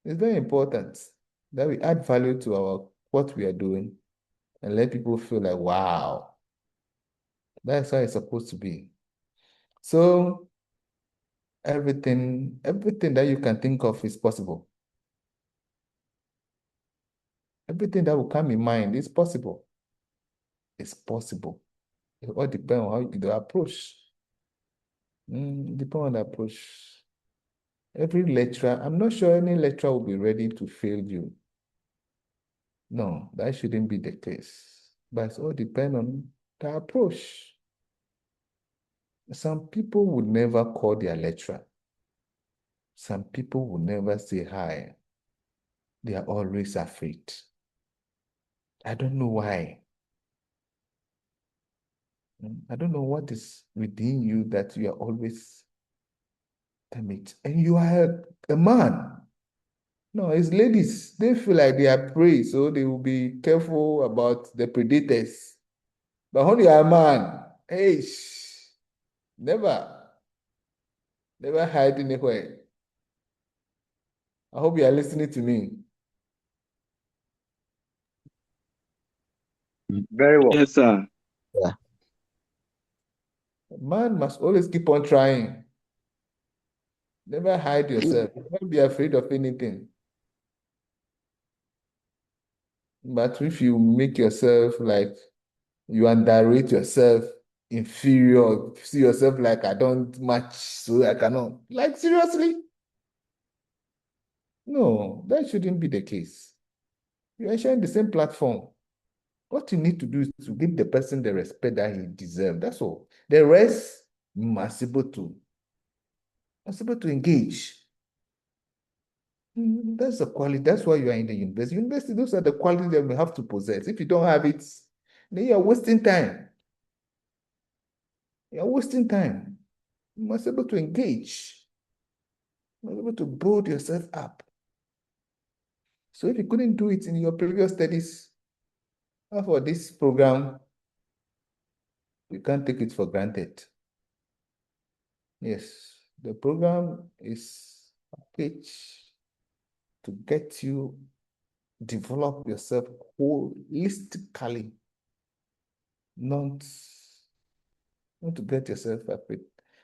It's very important that we add value to what we are doing and let people feel like, wow, that's how it's supposed to be. So everything that you can think of is possible. Everything that will come in mind is possible. It's possible. It all depends on how you approach. Depend on the approach. Every lecturer, I'm not sure any lecturer will be ready to fail you. No, that shouldn't be the case. But it all depends on the approach. Some people would never call their lecturer. Some people would never say hi. They are always afraid. I don't know why. I don't know what is within you that you are always timid. And you are a man. No, it's ladies. They feel like they are prey, so they will be careful about the predators. But when you are a man, hey, never hide anywhere. I hope you are listening to me. Very well. Yes, sir. Yeah. Man must always keep on trying. Never hide yourself. Never be afraid of anything. But if you make yourself like you underrate yourself, inferior, see yourself like I don't match, so I cannot. Like seriously? No, that shouldn't be the case. You are sharing the same platform. What you need to do is to give the person the respect that he deserves. That's all. The rest, you must be able to engage. That's the quality. That's why you are in the university. University, those are the qualities that we have to possess. If you don't have it, then you are wasting time. You are wasting time. You must be able to engage. You must be able to build yourself up. So if you couldn't do it in your previous studies, for this program, you can't take it for granted. Yes, the program is a pitch to get you develop yourself holistically, not to get yourself afraid.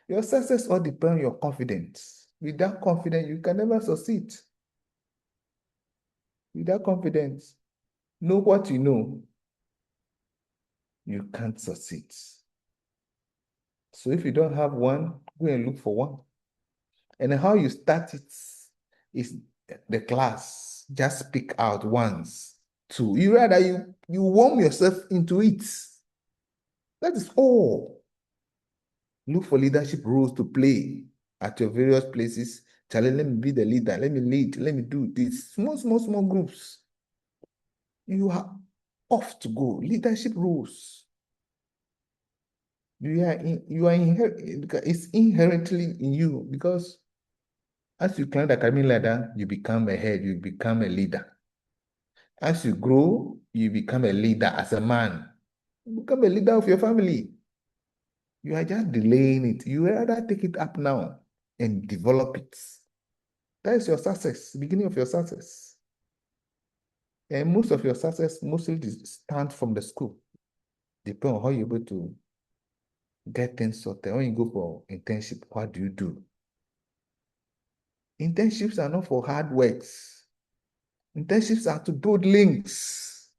Your success all depends on your confidence. Without confidence, you can never succeed. Without confidence, know what you know, you can't succeed. So if you don't have one, go and look for one. And how you start it is the class. Just speak out once, two. You rather you warm yourself into it. That is all. Look for leadership roles to play at your various places. Charlie, let me be the leader. Let me lead. Let me do this. Small groups. You are off to go. Leadership roles. It's inherently in you because as you climb the academic ladder, you become a head, you become a leader. As you grow, you become a leader as a man. You become a leader of your family. You are just delaying it. You rather take it up now and develop it. That is your success, beginning of your success. And most of your success mostly stands from the school. Depends on how you're able to get things sorted. When you go for internship, what do you do? Internships are not for hard works. Internships are to build links.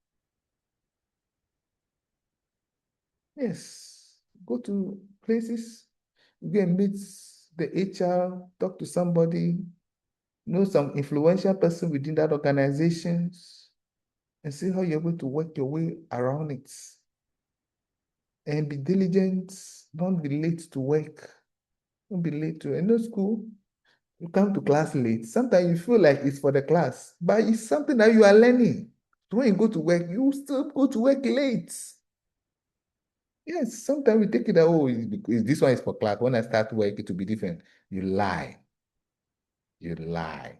Yes, go to places, go and meet the HR, talk to somebody, know some influential person within that organization, and see how you're able to work your way around it. And be diligent, don't be late to work, don't be late to any school. You come to class late. Sometimes you feel like it's for the class, but it's something that you are learning. So when you go to work, you still go to work late. Yes, sometimes we take it that, oh, this one is for class. When I start work, it will be different. You lie. You lie.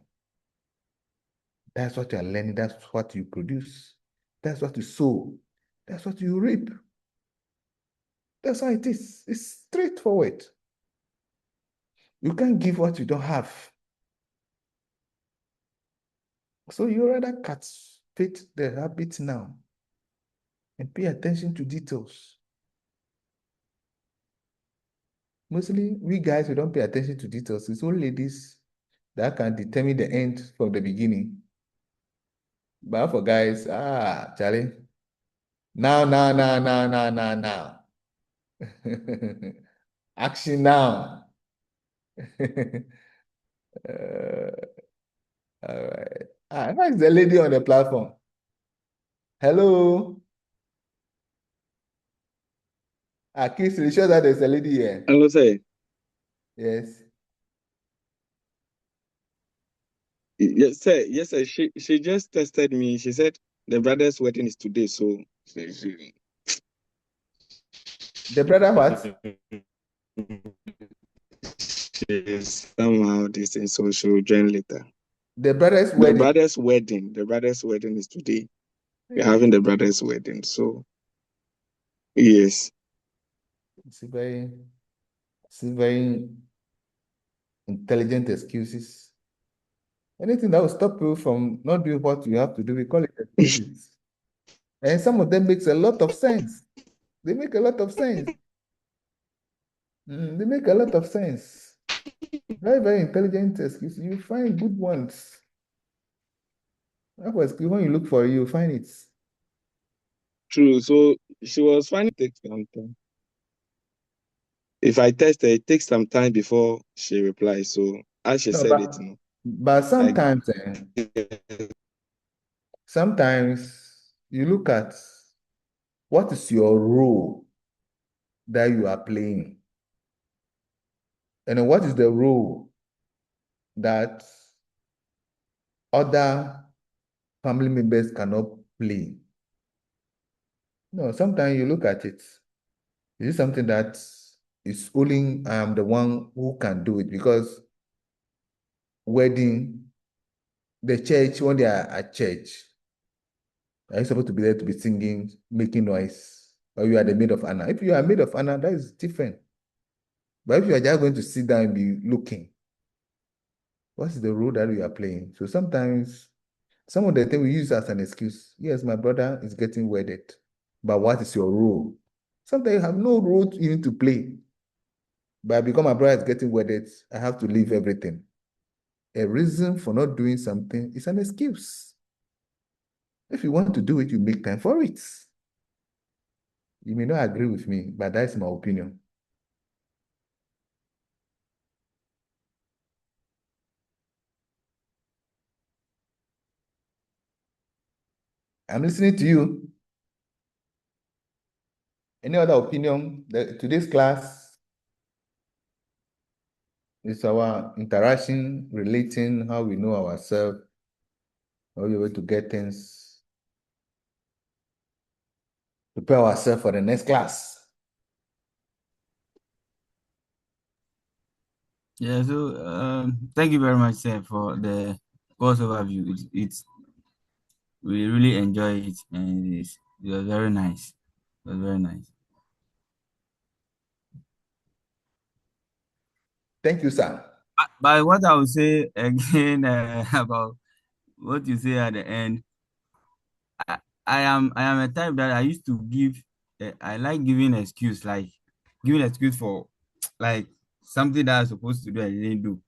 That's what you're learning. That's what you produce. That's what you sow. That's what you reap. That's how it is. It's straightforward. You can't give what you don't have. So you rather cultivate the habit now and pay attention to details. Mostly, we guys, we don't pay attention to details. It's only ladies that can determine the end from the beginning. But for guys, Charlie, now. Action now. uh, all right. Why is the lady on the platform? Hello. Kiss, you sure that there's a lady here? Hello, sir. Yes. Yes, sir. Yes, sir. She just tested me. She said the brother's wedding is today, so The brother what? she's somehow this thing, so she'll join later. The brother's The wedding. brother's wedding. The brother's wedding is today. We're Hey. having the brother's wedding, so yes. See very intelligent excuses. Anything that will stop you from not doing what you have to do, we call it excuses. And some of them makes a lot of sense. They make a lot of sense. They make a lot of sense. Very, very intelligent excuses. You find good ones. That was good. When you look for it, you find it. True. So she was finding it takes some time. If I test her, it takes some time before she replies. So as she No, said it, but sometimes, sometimes you look at what is your role that you are playing, and then what is the role that other family members cannot play. No, sometimes you look at it. Is it something that is only I am the one who can do it? Because wedding, the church, when they are at church, are you supposed to be there to be singing, making noise? Or you are the maid of honor? If you are maid of honor, that is different. But if you are just going to sit down and be looking, what's the role that you are playing? So sometimes some of the things we use as an excuse. Yes, my brother is getting wedded, but what is your role? Sometimes you have no role you need to play. But because my brother is getting wedded, I have to leave everything. A reason for not doing something is an excuse. If you want to do it, you make time for it. You may not agree with me, but that's my opinion. I'm listening to you. Any other opinion? Today's class is our interaction, relating, how we know ourselves, how we're able to get things, prepare ourselves for the next class. Yeah, so thank you very much, sir, for the course overview. We really enjoy it, and it was very nice. It was very nice. Thank you, sir. But what I would say again about what you say at the end, I am a type that I used to give. I like giving excuse, like giving excuse for like something that I was supposed to do I didn't do.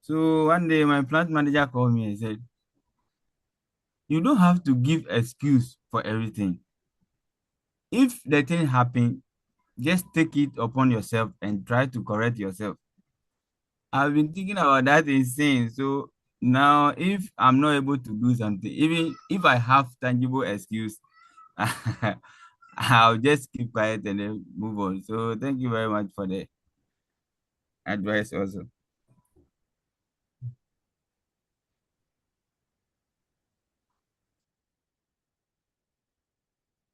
So one day my plant manager called me and said, you don't have to give excuse for everything. If the thing happened, just take it upon yourself and try to correct yourself. I've been thinking about that insane. So now if I'm not able to do something, even if I have tangible excuse, I'll just keep quiet and then move on. So thank you very much for the advice also.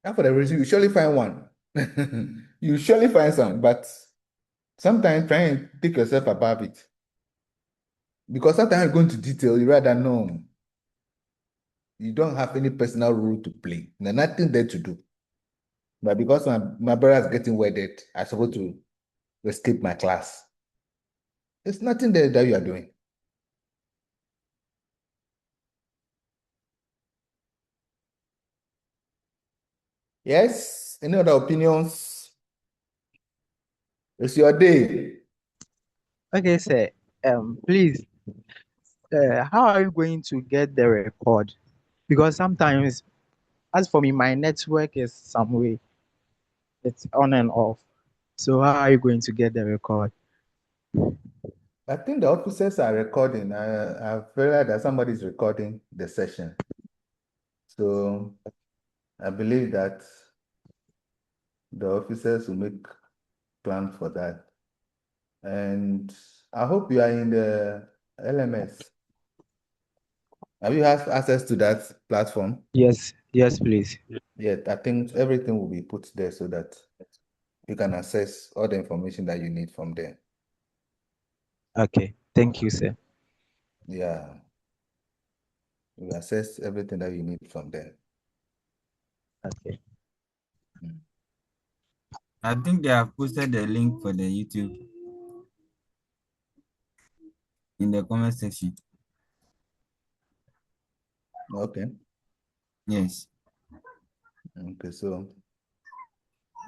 And for the reason, you surely find one. You surely find some, but sometimes try and take yourself above it. Because sometimes you go into detail, you rather know. You don't have any personal role to play. There's nothing there to do. But because my brother is getting wedded, I'm supposed to escape my class. There's nothing there that you are doing. Yes? Any other opinions? It's your day. Okay, sir. Please, how are you going to get the record? Because sometimes, as for me, my network is some way. It's on and off. So how are you going to get the record? I think the officers are recording. I've realized that somebody's recording the session. So I believe that the officers will make plan for that. And I hope you are in the LMS. Have you had access to that platform? Yes, please. Yeah, I think everything will be put there so that you can access all the information that you need from there. Okay, thank you, sir. Yeah, you access everything that you need from there. Okay. I think they have posted the link for the YouTube in the comment section. Okay. Yes. Okay, so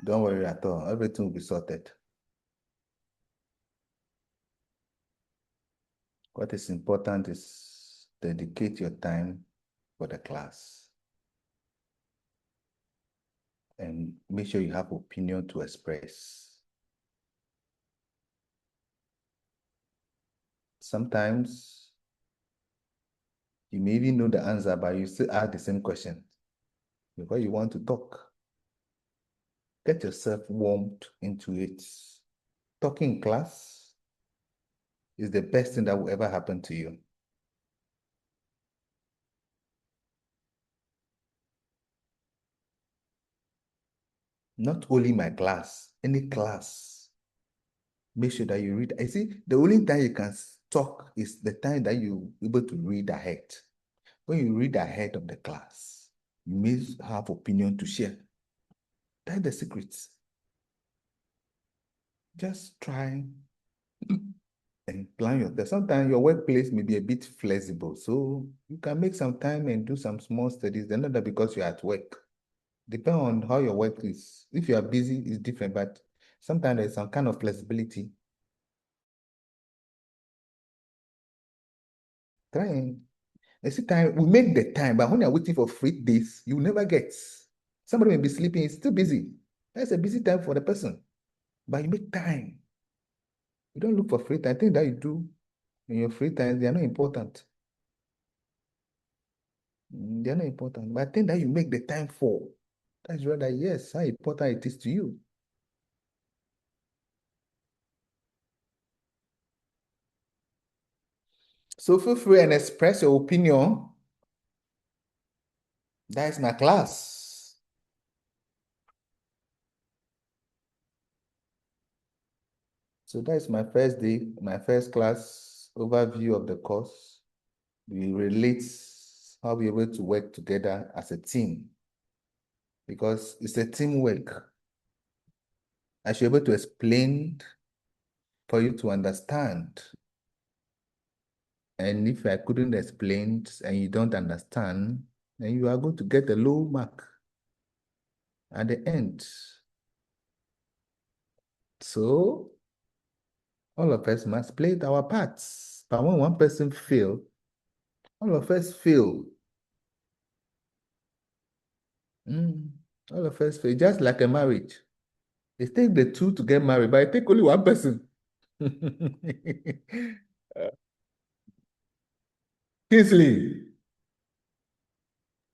don't worry at all. Everything will be sorted. What is important is dedicate your time for the class and make sure you have opinion to express. Sometimes you may even know the answer, but you still ask the same question because you want to talk. Get yourself warmed into it. Talking in class is the best thing that will ever happen to you. Not only my class, any class. Make sure that you read. I see the only time you can talk is the time that you're able to read ahead. When you read ahead of the class, you may have opinion to share. That's the secret. Just try and plan yourself. Sometimes your workplace may be a bit flexible, so you can make some time and do some small studies. Then not that because you're at work. Depend on how your work is. If you are busy, it's different, but sometimes there's some kind of flexibility. Try and see time. We make the time, but when you're waiting for free days, you never get. Somebody may be sleeping, it's still busy. That's a busy time for the person. But you make time. You don't look for free time. Things that you do in your free time, they are not important. They are not important. But I think that you make the time for. That's rather, yes, how important it is to you. So feel free and express your opinion. That is my class. So that is my first day, my first class overview of the course. We relate how we're able to work together as a team because it's a teamwork. I should be able to explain for you to understand. And if I couldn't explain and you don't understand, then you are going to get a low mark at the end. So all of us must play our parts. But when one person fail, all of us fail. All of us fail, just like a marriage. It takes the two to get married, but it takes only one person. Kingsley.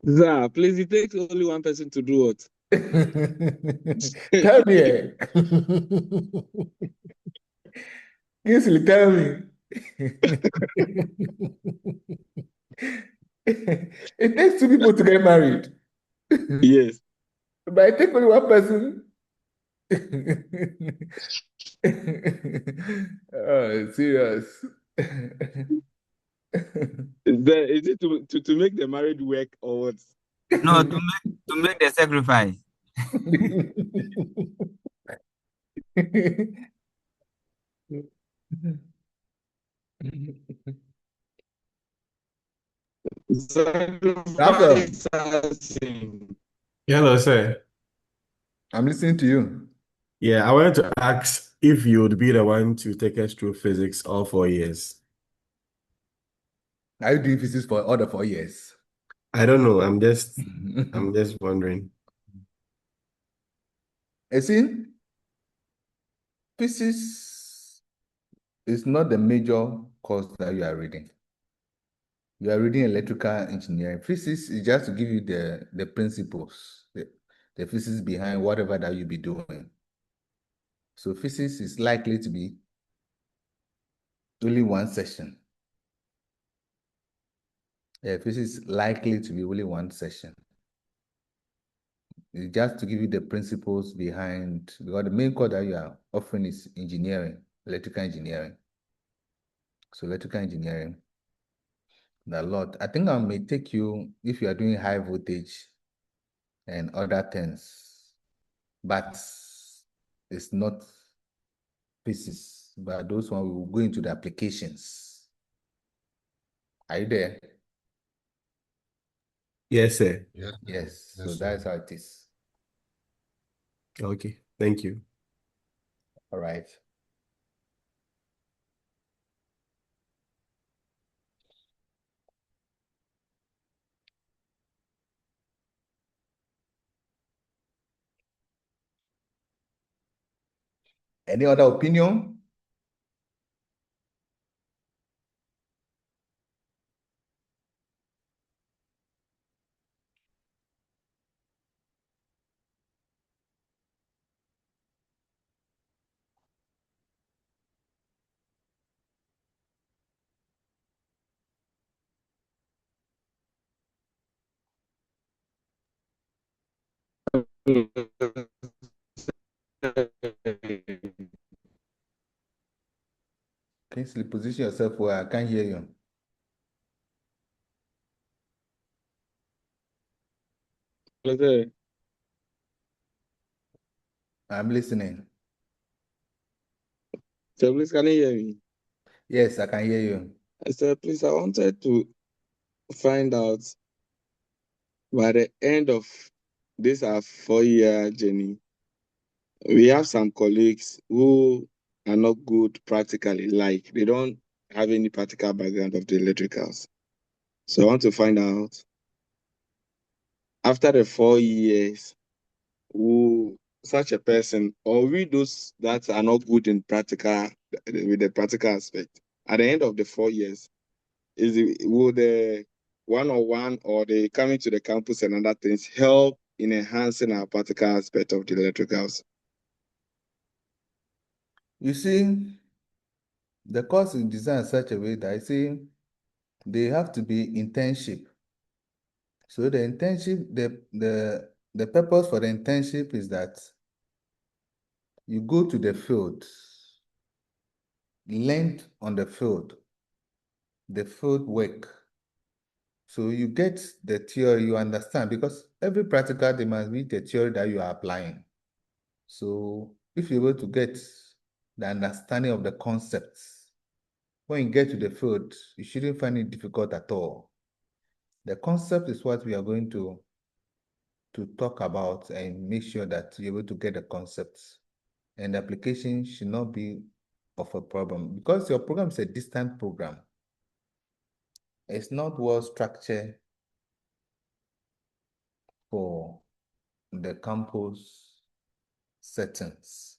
Sir, please, it takes only one person to do what? Tell me. Kingsley, tell me. It takes two people to get married. Yes. But it takes only one person. Oh, serious. Is it to make the marriage work or what? No, to make the sacrifice. Raphael, Hello, sir. I'm listening to you. Yeah, I wanted to ask if you would be the one to take us through physics all 4 years. Are you doing physics for all the 4 years? I don't know. I'm just wondering. You see, physics is not the major course that you are reading. You are reading electrical engineering. Physics is just to give you the principles, the physics behind whatever that you'll be doing. So physics is likely to be only one session. Yeah, physics is likely to be only one session. It's just to give you the principles behind, because the main course that you are offering is engineering, electrical engineering. So electrical engineering, a lot. I think I may take you if you are doing high voltage and other things, but it's not physics. But those one we will go into the applications. Are you there? Yes, sir. Yes. So that's how it is. Okay. Thank you. All right. Any other opinion? Kingsley, position yourself where I can't hear you. Okay. I'm listening. So please, can you hear me? Yes, I can hear you. I said, please, I wanted to find out by the end of this our 4-year journey, we have some colleagues who are not good practically, like they don't have any practical background of the electricals. So I want to find out after the 4 years, who such a person, or we those that are not good in practical with the practical aspect, at the end of the 4 years, will the one-on-one or the coming to the campus and other things help in enhancing our practical aspect of the electricals? You see, the course is designed in such a way that I say they have to be internship. So the internship, the purpose for the internship is that you go to the field, learn on the field work. So you get the theory, you understand, because every practical, there must be the theory that you are applying. So if you're able to get the understanding of the concepts, when you get to the field, you shouldn't find it difficult at all. The concept is what we are going to talk about and make sure that you're able to get the concepts. And the application should not be of a problem because your program is a distant program. It's not well structured for the campus settings.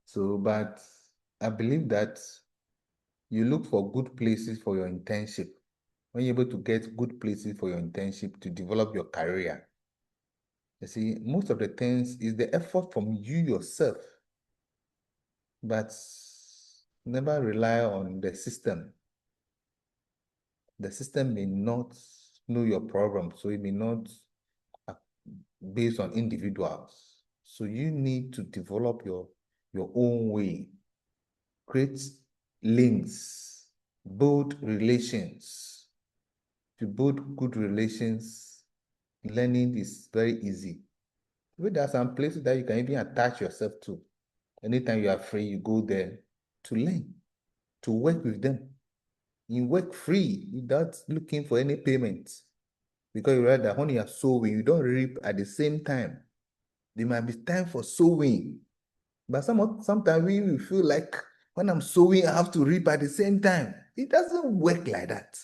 So, but I believe that you look for good places for your internship. When you're able to get good places for your internship to develop your career, you see, most of the things is the effort from you yourself, but never rely on the system. The system may not know your problem, so it may not based on individuals. So you need to develop your own way, create links, build relations. To build good relations, learning is very easy. There are some places that you can even attach yourself to. Anytime you are free, you go there to learn, to work with them. You work free without looking for any payment. Because you realize that when you are sowing, you don't reap at the same time. There might be time for sowing. But sometimes we feel like when I'm sowing, I have to reap at the same time. It doesn't work like that.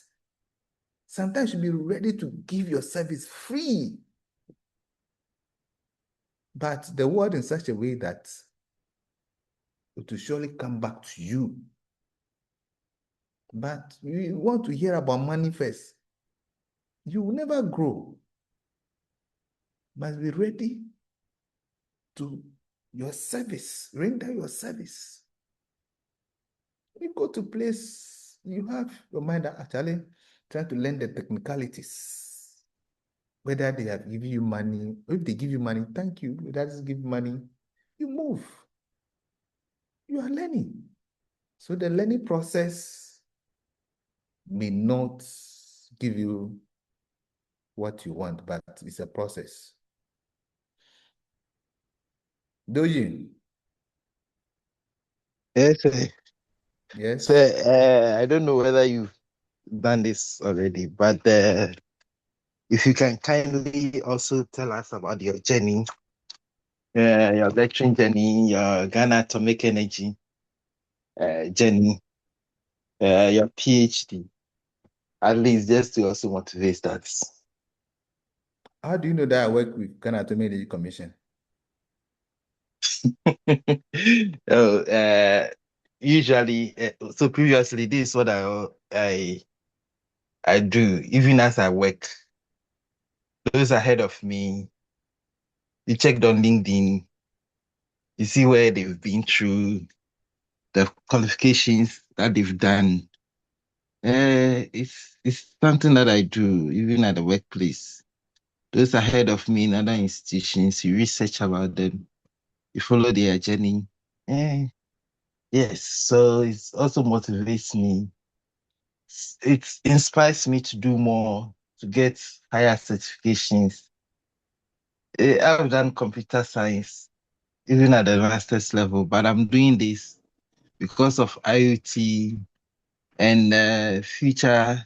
Sometimes you be ready to give your service free. But the word in such a way that it will surely come back to you. But you want to hear about money first. You will never grow. Must be ready to your service, render your service. You go to place, you have your mind actually trying to learn the technicalities. Whether they have given you money, if they give you money, thank you. If that doesn't give you money, you move. You are learning. So the learning process may not give you what you want, but it's a process. Dojin. Yes, Yes. so I don't know whether you've done this already, but if you can kindly also tell us about your journey, your lecturing journey, your Ghana Atomic Energy journey, your PhD, at least just to also motivate that. How do you know that I work with Ghana Atomic Energy Commission? Oh, usually, so previously, this is what I do, even as I work. Those ahead of me, you checked on LinkedIn, you see where they've been through, the qualifications that they've done. It's something that I do even at the workplace. Those ahead of me in other institutions, you research about them, you follow their journey. Eh, yes, so it also motivates me. It inspires me to do more, to get higher certifications. I've done computer science even at the master's level, but I'm doing this because of IoT and future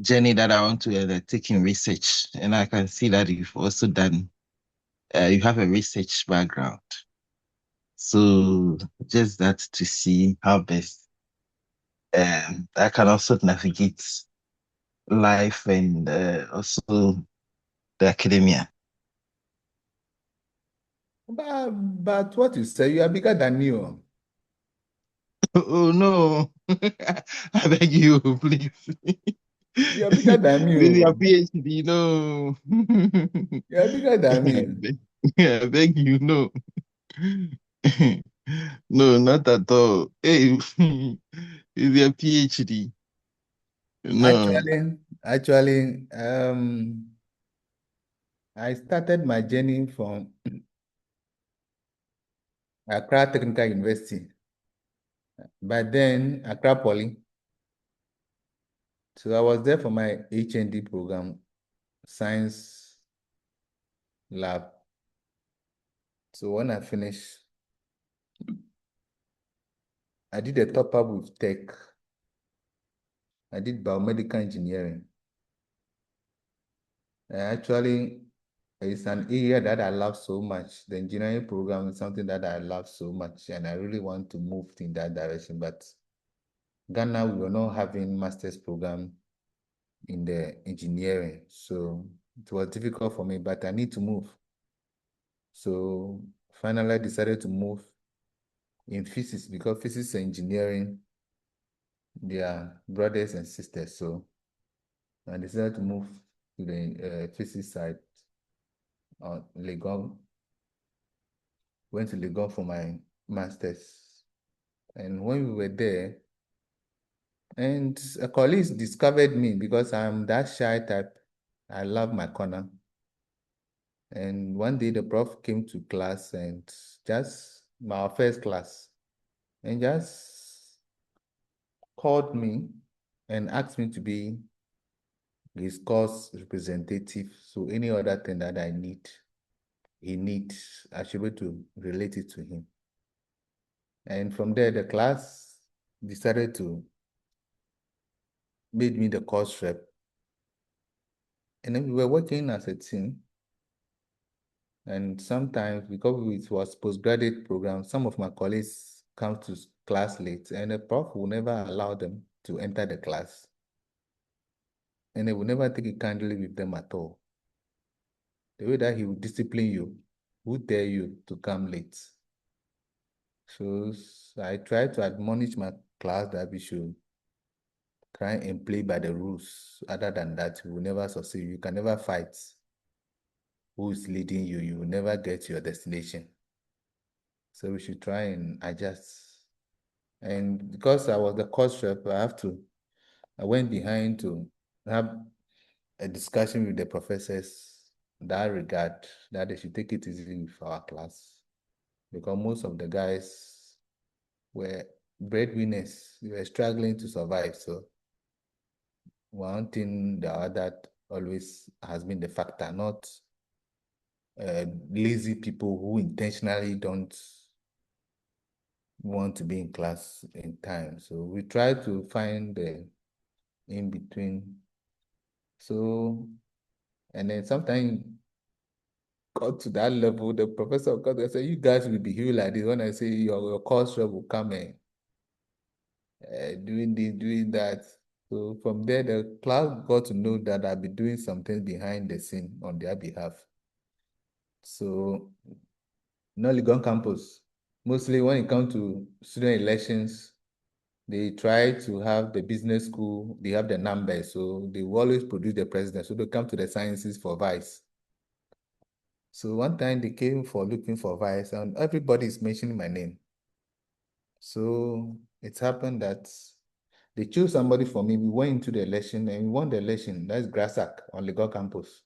journey that I want to take in research. And I can see that you've also done, you have a research background. So just that to see how best I can also navigate life and also the academia. But what you say, you are bigger than me. Oh. Oh no, I beg you, please. You are bigger than me. With your Oh. PhD, no. You are bigger than me. I beg you, no. No, not at all. Hey, with your PhD. No. Actually, I started my journey from Accra Technical University. But then Accra Poly. So I was there for my HND program, Science Lab. So when I finished, I did a top up with tech. I did biomedical engineering. Actually, It's an area that I love so much. The engineering program is something that I love so much, and I really want to move in that direction. But Ghana, we were not having master's program in the engineering, so it was difficult for me, but I need to move. So finally, I decided to move in physics because physics and engineering, they are brothers and sisters. So I decided to move to the physics side on Legon. Went to Legon for my master's. And when we were there, and a colleague discovered me because I'm that shy type. I love my corner. And one day the prof came to class and just my first class and just called me and asked me to be his course representative. So any other thing that he needs, I should be able to relate it to him. And from there, the class decided to made me the course rep. And then we were working as a team. And sometimes, because it was postgraduate program, some of my colleagues come to class late, and the prof will never allow them to enter the class. And they will never take it kindly with them at all. The way that he will discipline you, who dare you to come late? So I try to admonish my class that we should try and play by the rules. Other than that, we will never succeed. You can never fight who is leading you. You will never get to your destination. So we should try and adjust. And because I was the course rep, I went behind to have a discussion with the professors in that regard, that they should take it easy with our class. Because most of the guys were breadwinners. They were struggling to survive. So one thing the other always has been the factor, not lazy people who intentionally don't want to be in class in time. So we try to find the in between. So, and then sometimes got to that level, the professor got to say, you guys will behave like this. When I say your course rep will come and doing this, doing that. So from there, the class got to know that I'll be doing something behind the scene on their behalf. So, Legon campus, mostly when it comes to student elections, they try to have the business school, they have the numbers, so they will always produce the president. So they come to the sciences for vice. So one time they came for looking for vice, and everybody is mentioning my name. So it happened that they chose somebody for me. We went into the election and we won the election. That's Grassack on Legal campus.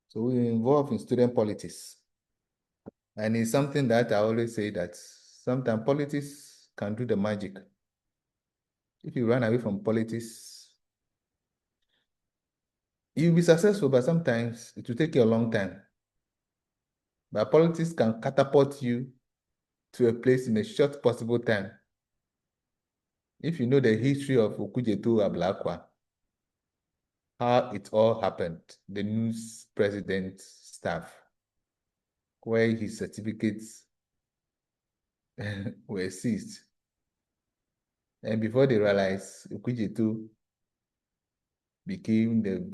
So we were involved in student politics. And it's something that I always say that sometimes politics can do the magic. If you run away from politics, you'll be successful, but sometimes it will take you a long time. But politics can catapult you to a place in a short possible time. If you know the history of Okujetu Ablakwa, how it all happened, the news president staff, where his certificates were seized. And before they realized, Okujetu became the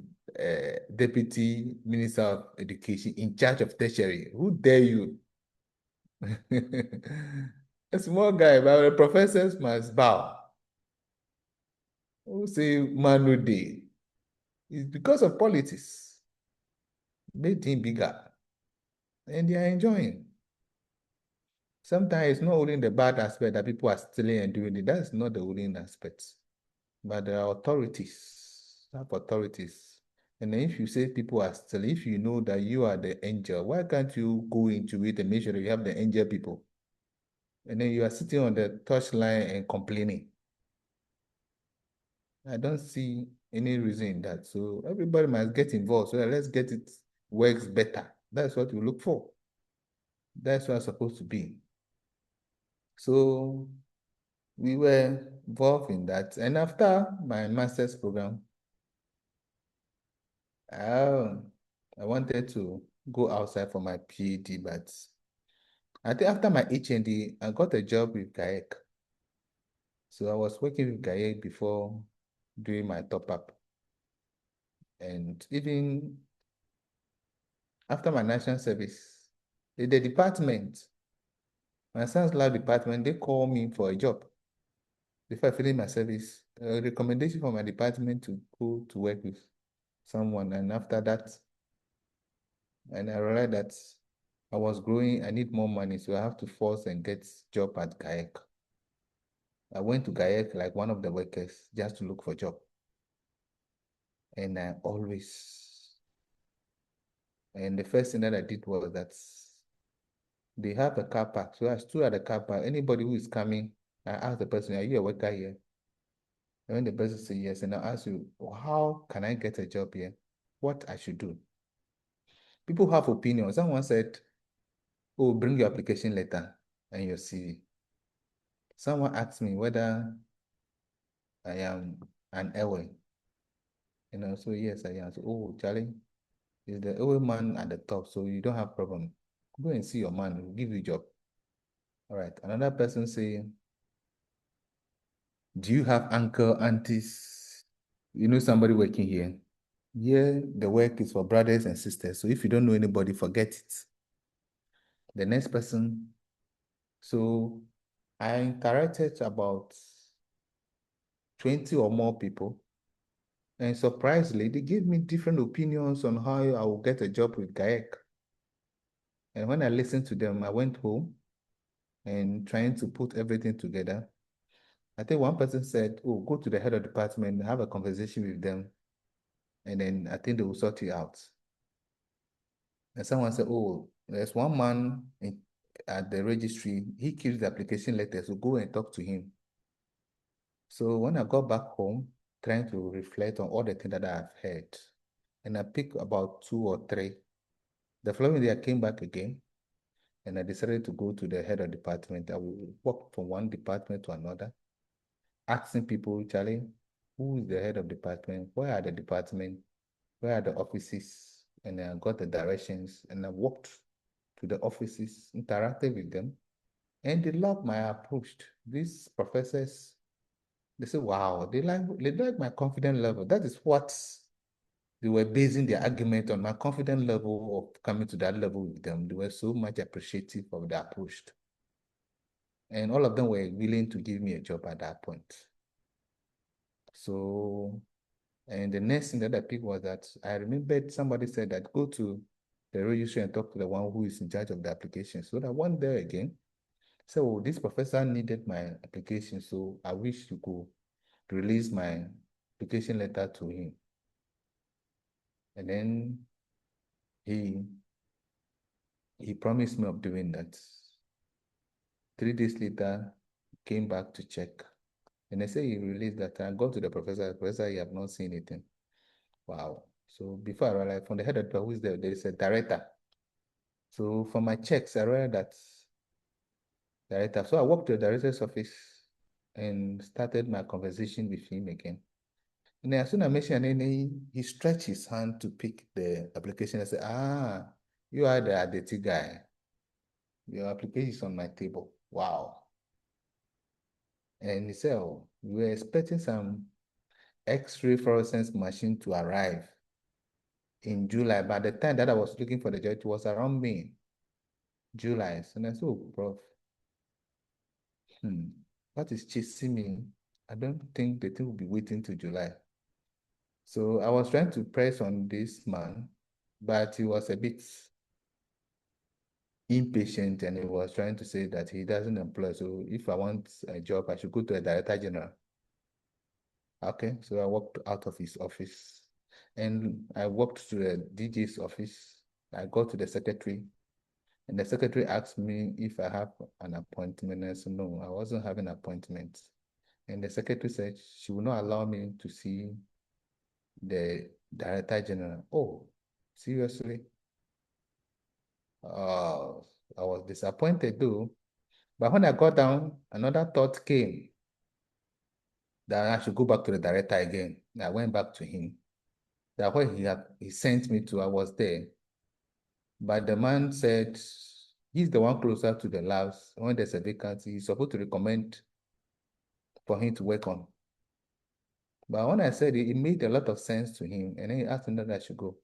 Deputy Minister of Education in charge of tertiary. Who dare you? A small guy, but the professors must bow. Who say Manu Day? It's because of politics. Made him bigger. And they are enjoying. Sometimes it's not only the bad aspect that people are stealing and doing it. That's not the only aspect. But there are authorities, have authorities. And then if you say people are stealing, if you know that you are the angel, why can't you go into it and make sure that you have the angel people? And then you are sitting on the touchline and complaining. I don't see any reason in that. So everybody must get involved so that let's get it works better. That's what we look for. That's what it's supposed to be. So we were involved in that. And after my master's program, I wanted to go outside for my PhD, but I think after my HND, I got a job with GAEC. So I was working with GAEC before doing my top-up. And even after my national service, the department, my son's lab department, they called me for a job. Before I finished my service, a recommendation from my department to go to work with someone. And after that, and I realized that I was growing, I need more money, so I have to force and get job at GAEC. I went to GAEC like one of the workers just to look for job. And the first thing that I did was that they have a car park. So I stood at the car park. Anybody who is coming, I asked the person, are you a worker here? And when the person said yes, and I asked you, how can I get a job here? What I should do? People have opinions. Someone said, oh, bring your application letter and your CV. Someone asked me whether I am an Ewe. So yes, I am. So, oh, Charlie, is the Ewe man at the top, so you don't have problem. Go and see your man, he'll give you a job. All right. Another person saying, do you have uncle, aunties? Somebody working here. Yeah, the work is for brothers and sisters. So if you don't know anybody, forget it. The next person. So I interacted about 20 or more people. And surprisingly, they gave me different opinions on how I will get a job with GAEC. And when I listened to them, I went home and trying to put everything together. I think one person said, oh, go to the head of department, have a conversation with them, and then I think they will sort you out. And someone said, oh, there's one man at the registry, he keeps the application letter, so go and talk to him. So when I got back home, trying to reflect on all the things that I've heard, and I picked about 2 or 3. The following day, I came back again, and I decided to go to the head of department. I will walk from one department to another, asking people, Charlie, who is the head of department? Where are the department? Where are the offices? And I got the directions, and I walked to the offices, interacted with them, and they loved my approach. These professors, they say, wow, they like my confidence level. That is what they were basing their argument on, my confidence level of coming to that level with them. They were so much appreciative of the approach. And all of them were willing to give me a job at that point. So, and the next thing that I picked was that I remembered somebody said that go to the registry and talk to the one who is in charge of the application. So I went there again. So this professor needed my application, so I wish you could release my application letter to him. And then he promised me of doing that. 3 days later, he came back to check. And I said he released that. I got to the professor, he have not seen anything. Wow. So before I realized, from the head of the who is there is a director. So for my checks, I realized that director. So I walked to the director's office and started my conversation with him again. And then as soon as I mentioned, he stretched his hand to pick the application. I said, you are the Adeti guy. Your application is on my table. Wow. And he said, oh, we were expecting some X-ray fluorescence machine to arrive in July. By the time that I was looking for the job, it was around May, July. So I said, oh, prof, what is chasing me? I don't think the thing will be waiting till July. So I was trying to press on this man, but he was a bit impatient and he was trying to say that he doesn't employ. So if I want a job, I should go to a director general. Okay, so I walked out of his office and I walked to the DJ's office. I got to the secretary and the secretary asked me if I have an appointment. I said, no, I wasn't having an appointment. And the secretary said she will not allow me to see the director general. Oh, seriously? I was disappointed though. But when I got down, another thought came that I should go back to the director again. I went back to him. That where he sent me to, I was there. But the man said he's the one closer to the labs. When there's a vacancy, he's supposed to recommend for him to work on. But when I said it made a lot of sense to him, and then he asked me that I should go.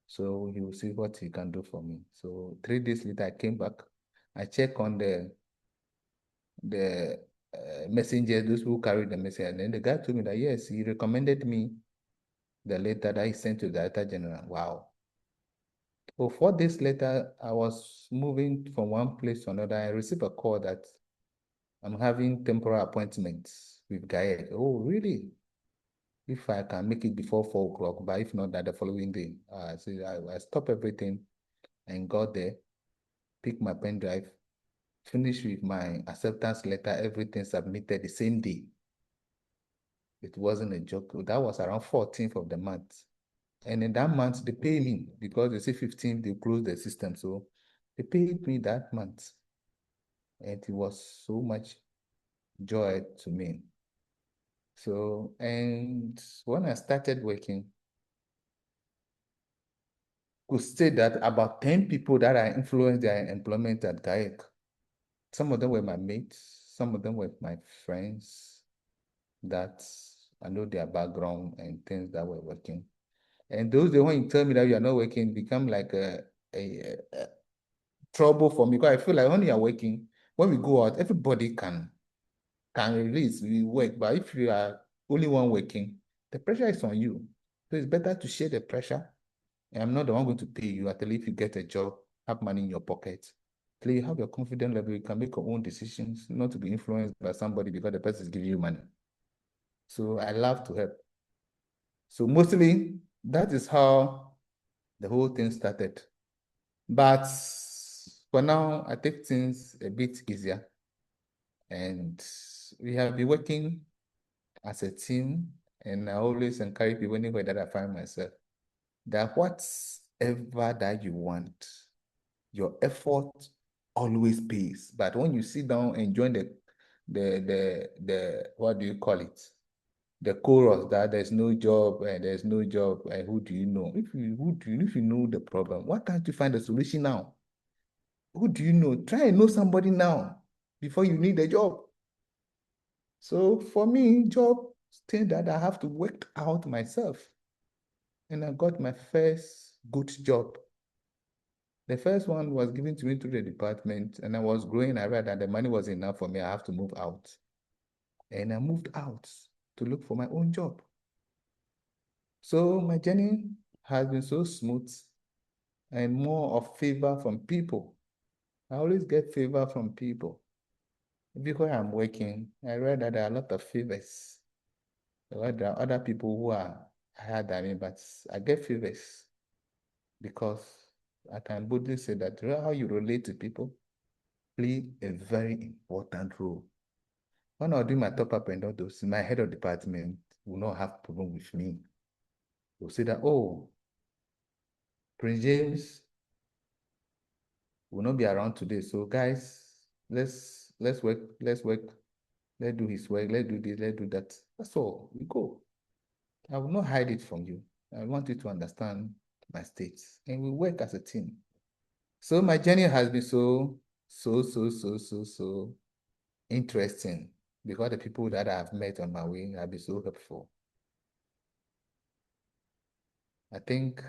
So he will see what he can do for me. So 3 days later, I came back. I checked on the messenger, those who carried the message, and then the guy told me that yes, he recommended me the letter that he sent to the Director General. Wow. So 4 days later, I was moving from one place to another. I received a call that I'm having temporary appointments with Gaye. Oh, really? If I can make it before 4 o'clock, but if not, that the following day. So I stopped everything and got there, picked my pen drive, finished with my acceptance letter, everything submitted the same day. It wasn't a joke. That was around 14th of the month. And in that month, they pay me because they say 15th, they close the system. So they paid me that month. And it was so much joy to me. So, and when I started working, could say that about 10 people that I influenced their employment at GAEC. Some of them were my mates, some of them were my friends that I know their background and things that were working. And those days when you tell me that you are not working, become like a trouble for me because I feel like when you are working, when we go out, everybody can release, we work. But if you are only one working, the pressure is on you. So it's better to share the pressure. And I'm not the one going to pay you until if you get a job, have money in your pocket. Till you have your confidence level, you can make your own decisions, not to be influenced by somebody because the person is giving you money. So I love to help. So mostly that is how the whole thing started. But for now, I take things a bit easier. And we have been working as a team, and I always encourage people anywhere that I find myself that whatever that you want, your effort always pays. But when you sit down and join the what do you call it? The chorus that there's no job and there's no job and who do you know? If you know the problem, why can't you find a solution now? Who do you know? Try and know somebody now before you need a job. So for me, job thing that I have to work out myself. And I got my first good job. The first one was given to me through the department, and I was growing. I read that the money was enough for me. I have to move out. And I moved out to look for my own job. So my journey has been so smooth and more of favor from people. I always get favor from people. Where I'm working, I read that there are a lot of favors. There are other people who are higher than me, but I get favors because I can boldly say that how you relate to people play a very important role. When I do my top up and all those, my head of department will not have problem with me. They'll say that, oh, Prince James will not be around today. So guys, let's work, let's do his work, let's do this, let's do that. That's all. We go. I will not hide it from you. I want you to understand my state. And we work as a team. So my journey has been so interesting because the people that I've met on my way have been so helpful. I think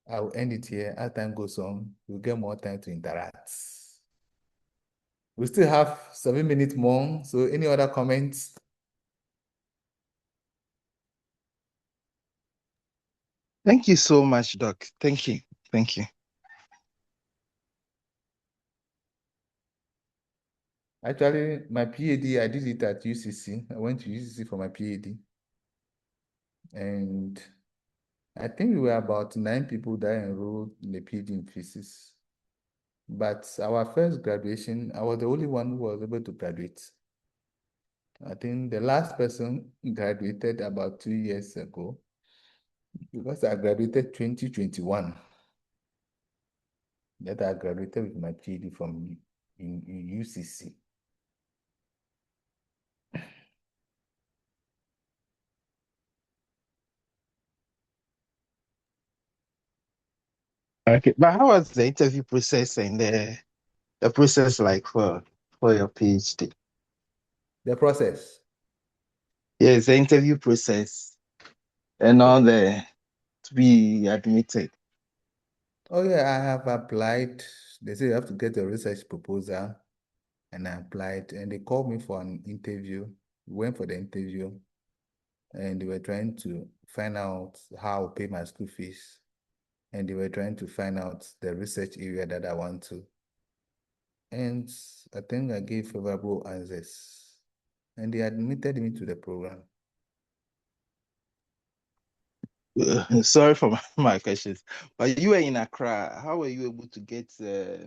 I'll end it here. As time goes on, we'll get more time to interact. We still have 7 minutes more. So any other comments? Thank you so much, Doc. Thank you. Thank you. Actually, my PhD, I did it at UCC. I went to UCC for my PhD. And I think we were about 9 people that enrolled in the PhD in physics. But our first graduation, I was the only one who was able to graduate. I think the last person graduated about 2 years ago because I graduated 2021. That I graduated with my PhD from in UCC. Okay, but how was the interview process and the process like for your PhD? The process. Yes, the interview process and all the to be admitted. Oh yeah, I have applied. They say you have to get a research proposal, and I applied, and they called me for an interview. Went for the interview, and they were trying to find out how I pay my school fees, and they were trying to find out the research area that I want to. And I think I gave favorable answers, and they admitted me to the program. Sorry for my questions, but you were in Accra. How were you able to get a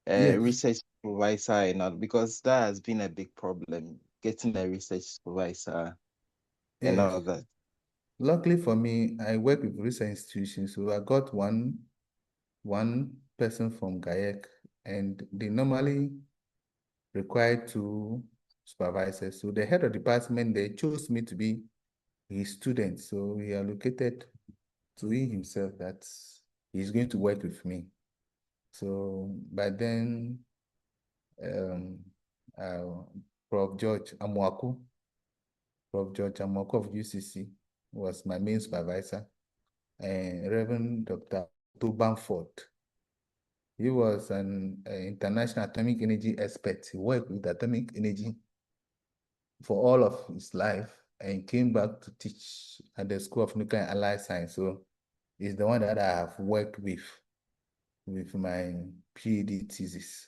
Yes, research supervisor and not? Because that has been a big problem, getting a research supervisor and yes. all that. Luckily for me, I work with research institutions, so I got one person from GAEC, and they normally require two supervisors. So the head of department, they chose me to be his student. So he allocated to himself that he's going to work with me. So by then, um, uh, Prof. George Amwaku, Prof. George Amwaku of UCC was my main supervisor, and Reverend Dr. Otto Bamford. He was an international atomic energy expert. He worked with atomic energy for all of his life and came back to teach at the School of Nuclear and Allied Science. So he's the one that I have worked with my PhD thesis.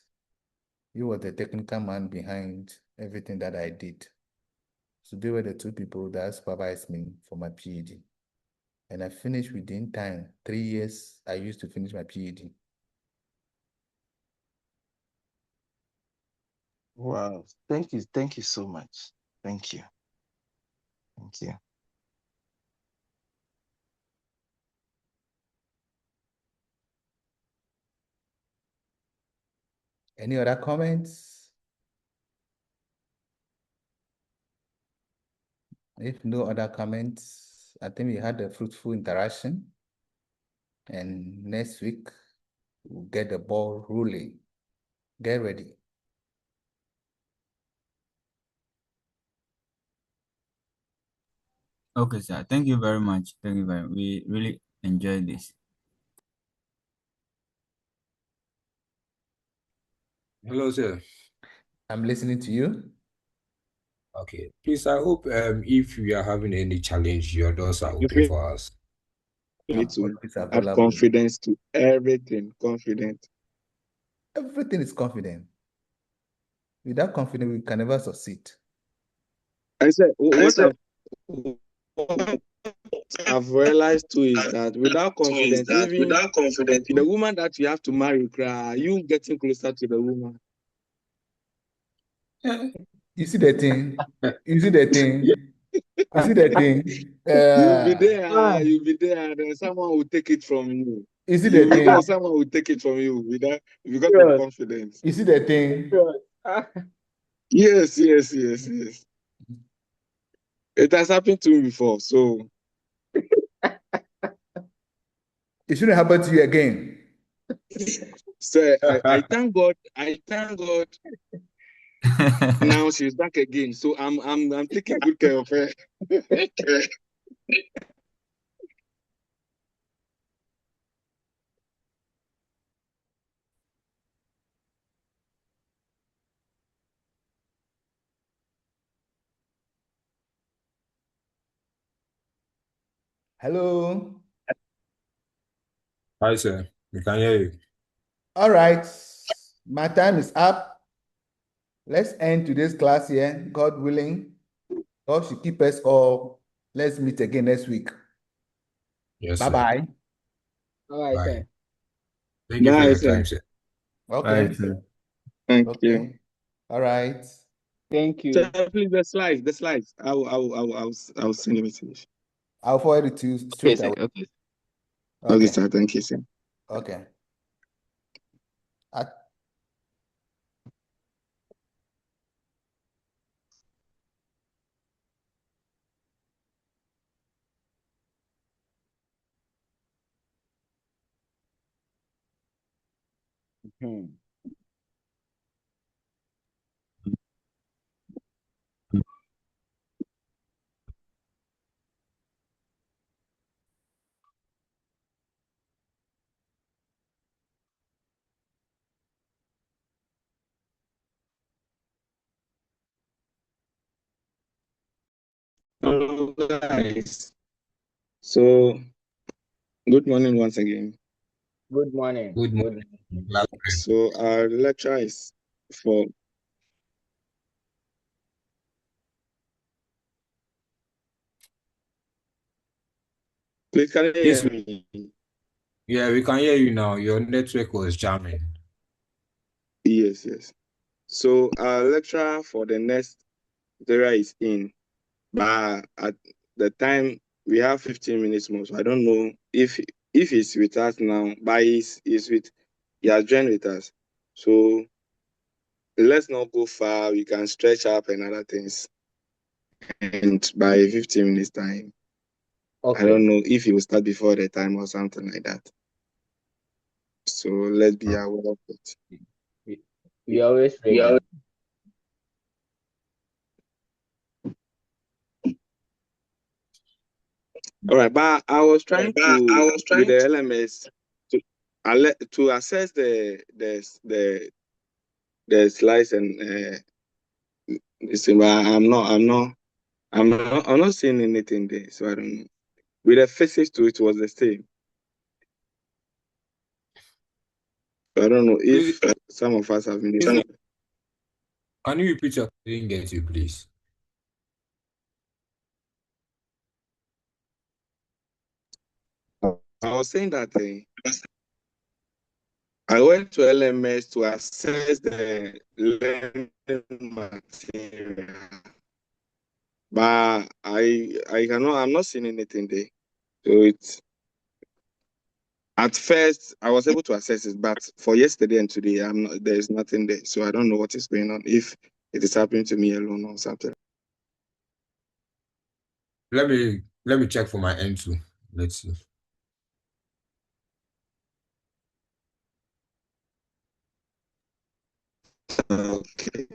He was the technical man behind everything that I did. So they were the two people that supervised me for my PhD. And I finished within time. 3 years I used to finish my PhD. Wow. Thank you so much. Thank you. Thank you. Any other comments? If no other comments, I think we had a fruitful interaction. And next week, we'll get the ball rolling. Get ready. Okay, sir. Thank you very much. Thank you very much. We really enjoyed this. Hello, sir. I'm listening to you. Okay. Please, I hope if we are having any challenge, your doors are open for us. You need to Always add available. confidence to everything. Confident. Everything is confident. Without confidence, we can never succeed. I said, what I've realized too is that without confidence, even the woman that you have to marry, you getting closer to the woman. You see the thing? You see the thing? You see the thing? You'll be there, and then someone will take it from you. You see the You'll be there, thing? someone will take it from you because of confidence. You see the thing? Yes. It has happened to me before, so It shouldn't happen to you again. so I thank God. I thank God. Now she's back again, so I'm taking good care of her. Hello. Hi, sir. We can hear you. All right. My time is up. Let's end today's class here. God willing. God should keep us all. Let's meet again next week. Yes, sir. Bye-bye. All right, Bye. sir. Thank you for Bye, your sir. time, sir. Okay. Bye, sir. Thank you. Okay. All right. Thank you. So please, the slides. I'll send a message. I'll forward it to you Okay, straight sir. away. Okay. Okay, Okay. sir. Thank you, sir. Okay. Hmm. Hello, guys. So, good morning once again. Good morning. Good Good morning. Class rep. So, our lecture is for. Please, can you Yes, hear me? yeah, we can hear you now. Your network was jamming. Yes, yes. So, our lecturer for the next area is in, but at the time we have 15 minutes more. So, I don't know if he's with us now, but he has joined with us. So, let's not go far. We can stretch up and other things. And by 15 minutes time, I Okay. don't know if he will start before the time or something like that. So let's be aware of it. We always ready. All right, but I was trying to with the LMS to assess the slides and this thing, but I'm not seeing anything there. So I don't know. With the physics too, it was the same. So I don't know Please, if some of us have been. can you repeat your I didn't get you, please? I was saying that I went to LMS to assess the learning material, but I'm not seeing anything there. So it's at first I was able to access it, but for yesterday and today, there's nothing there. So I don't know what is going on. If it is happening to me alone or something. Let me check for my end too. Let's see. Okay.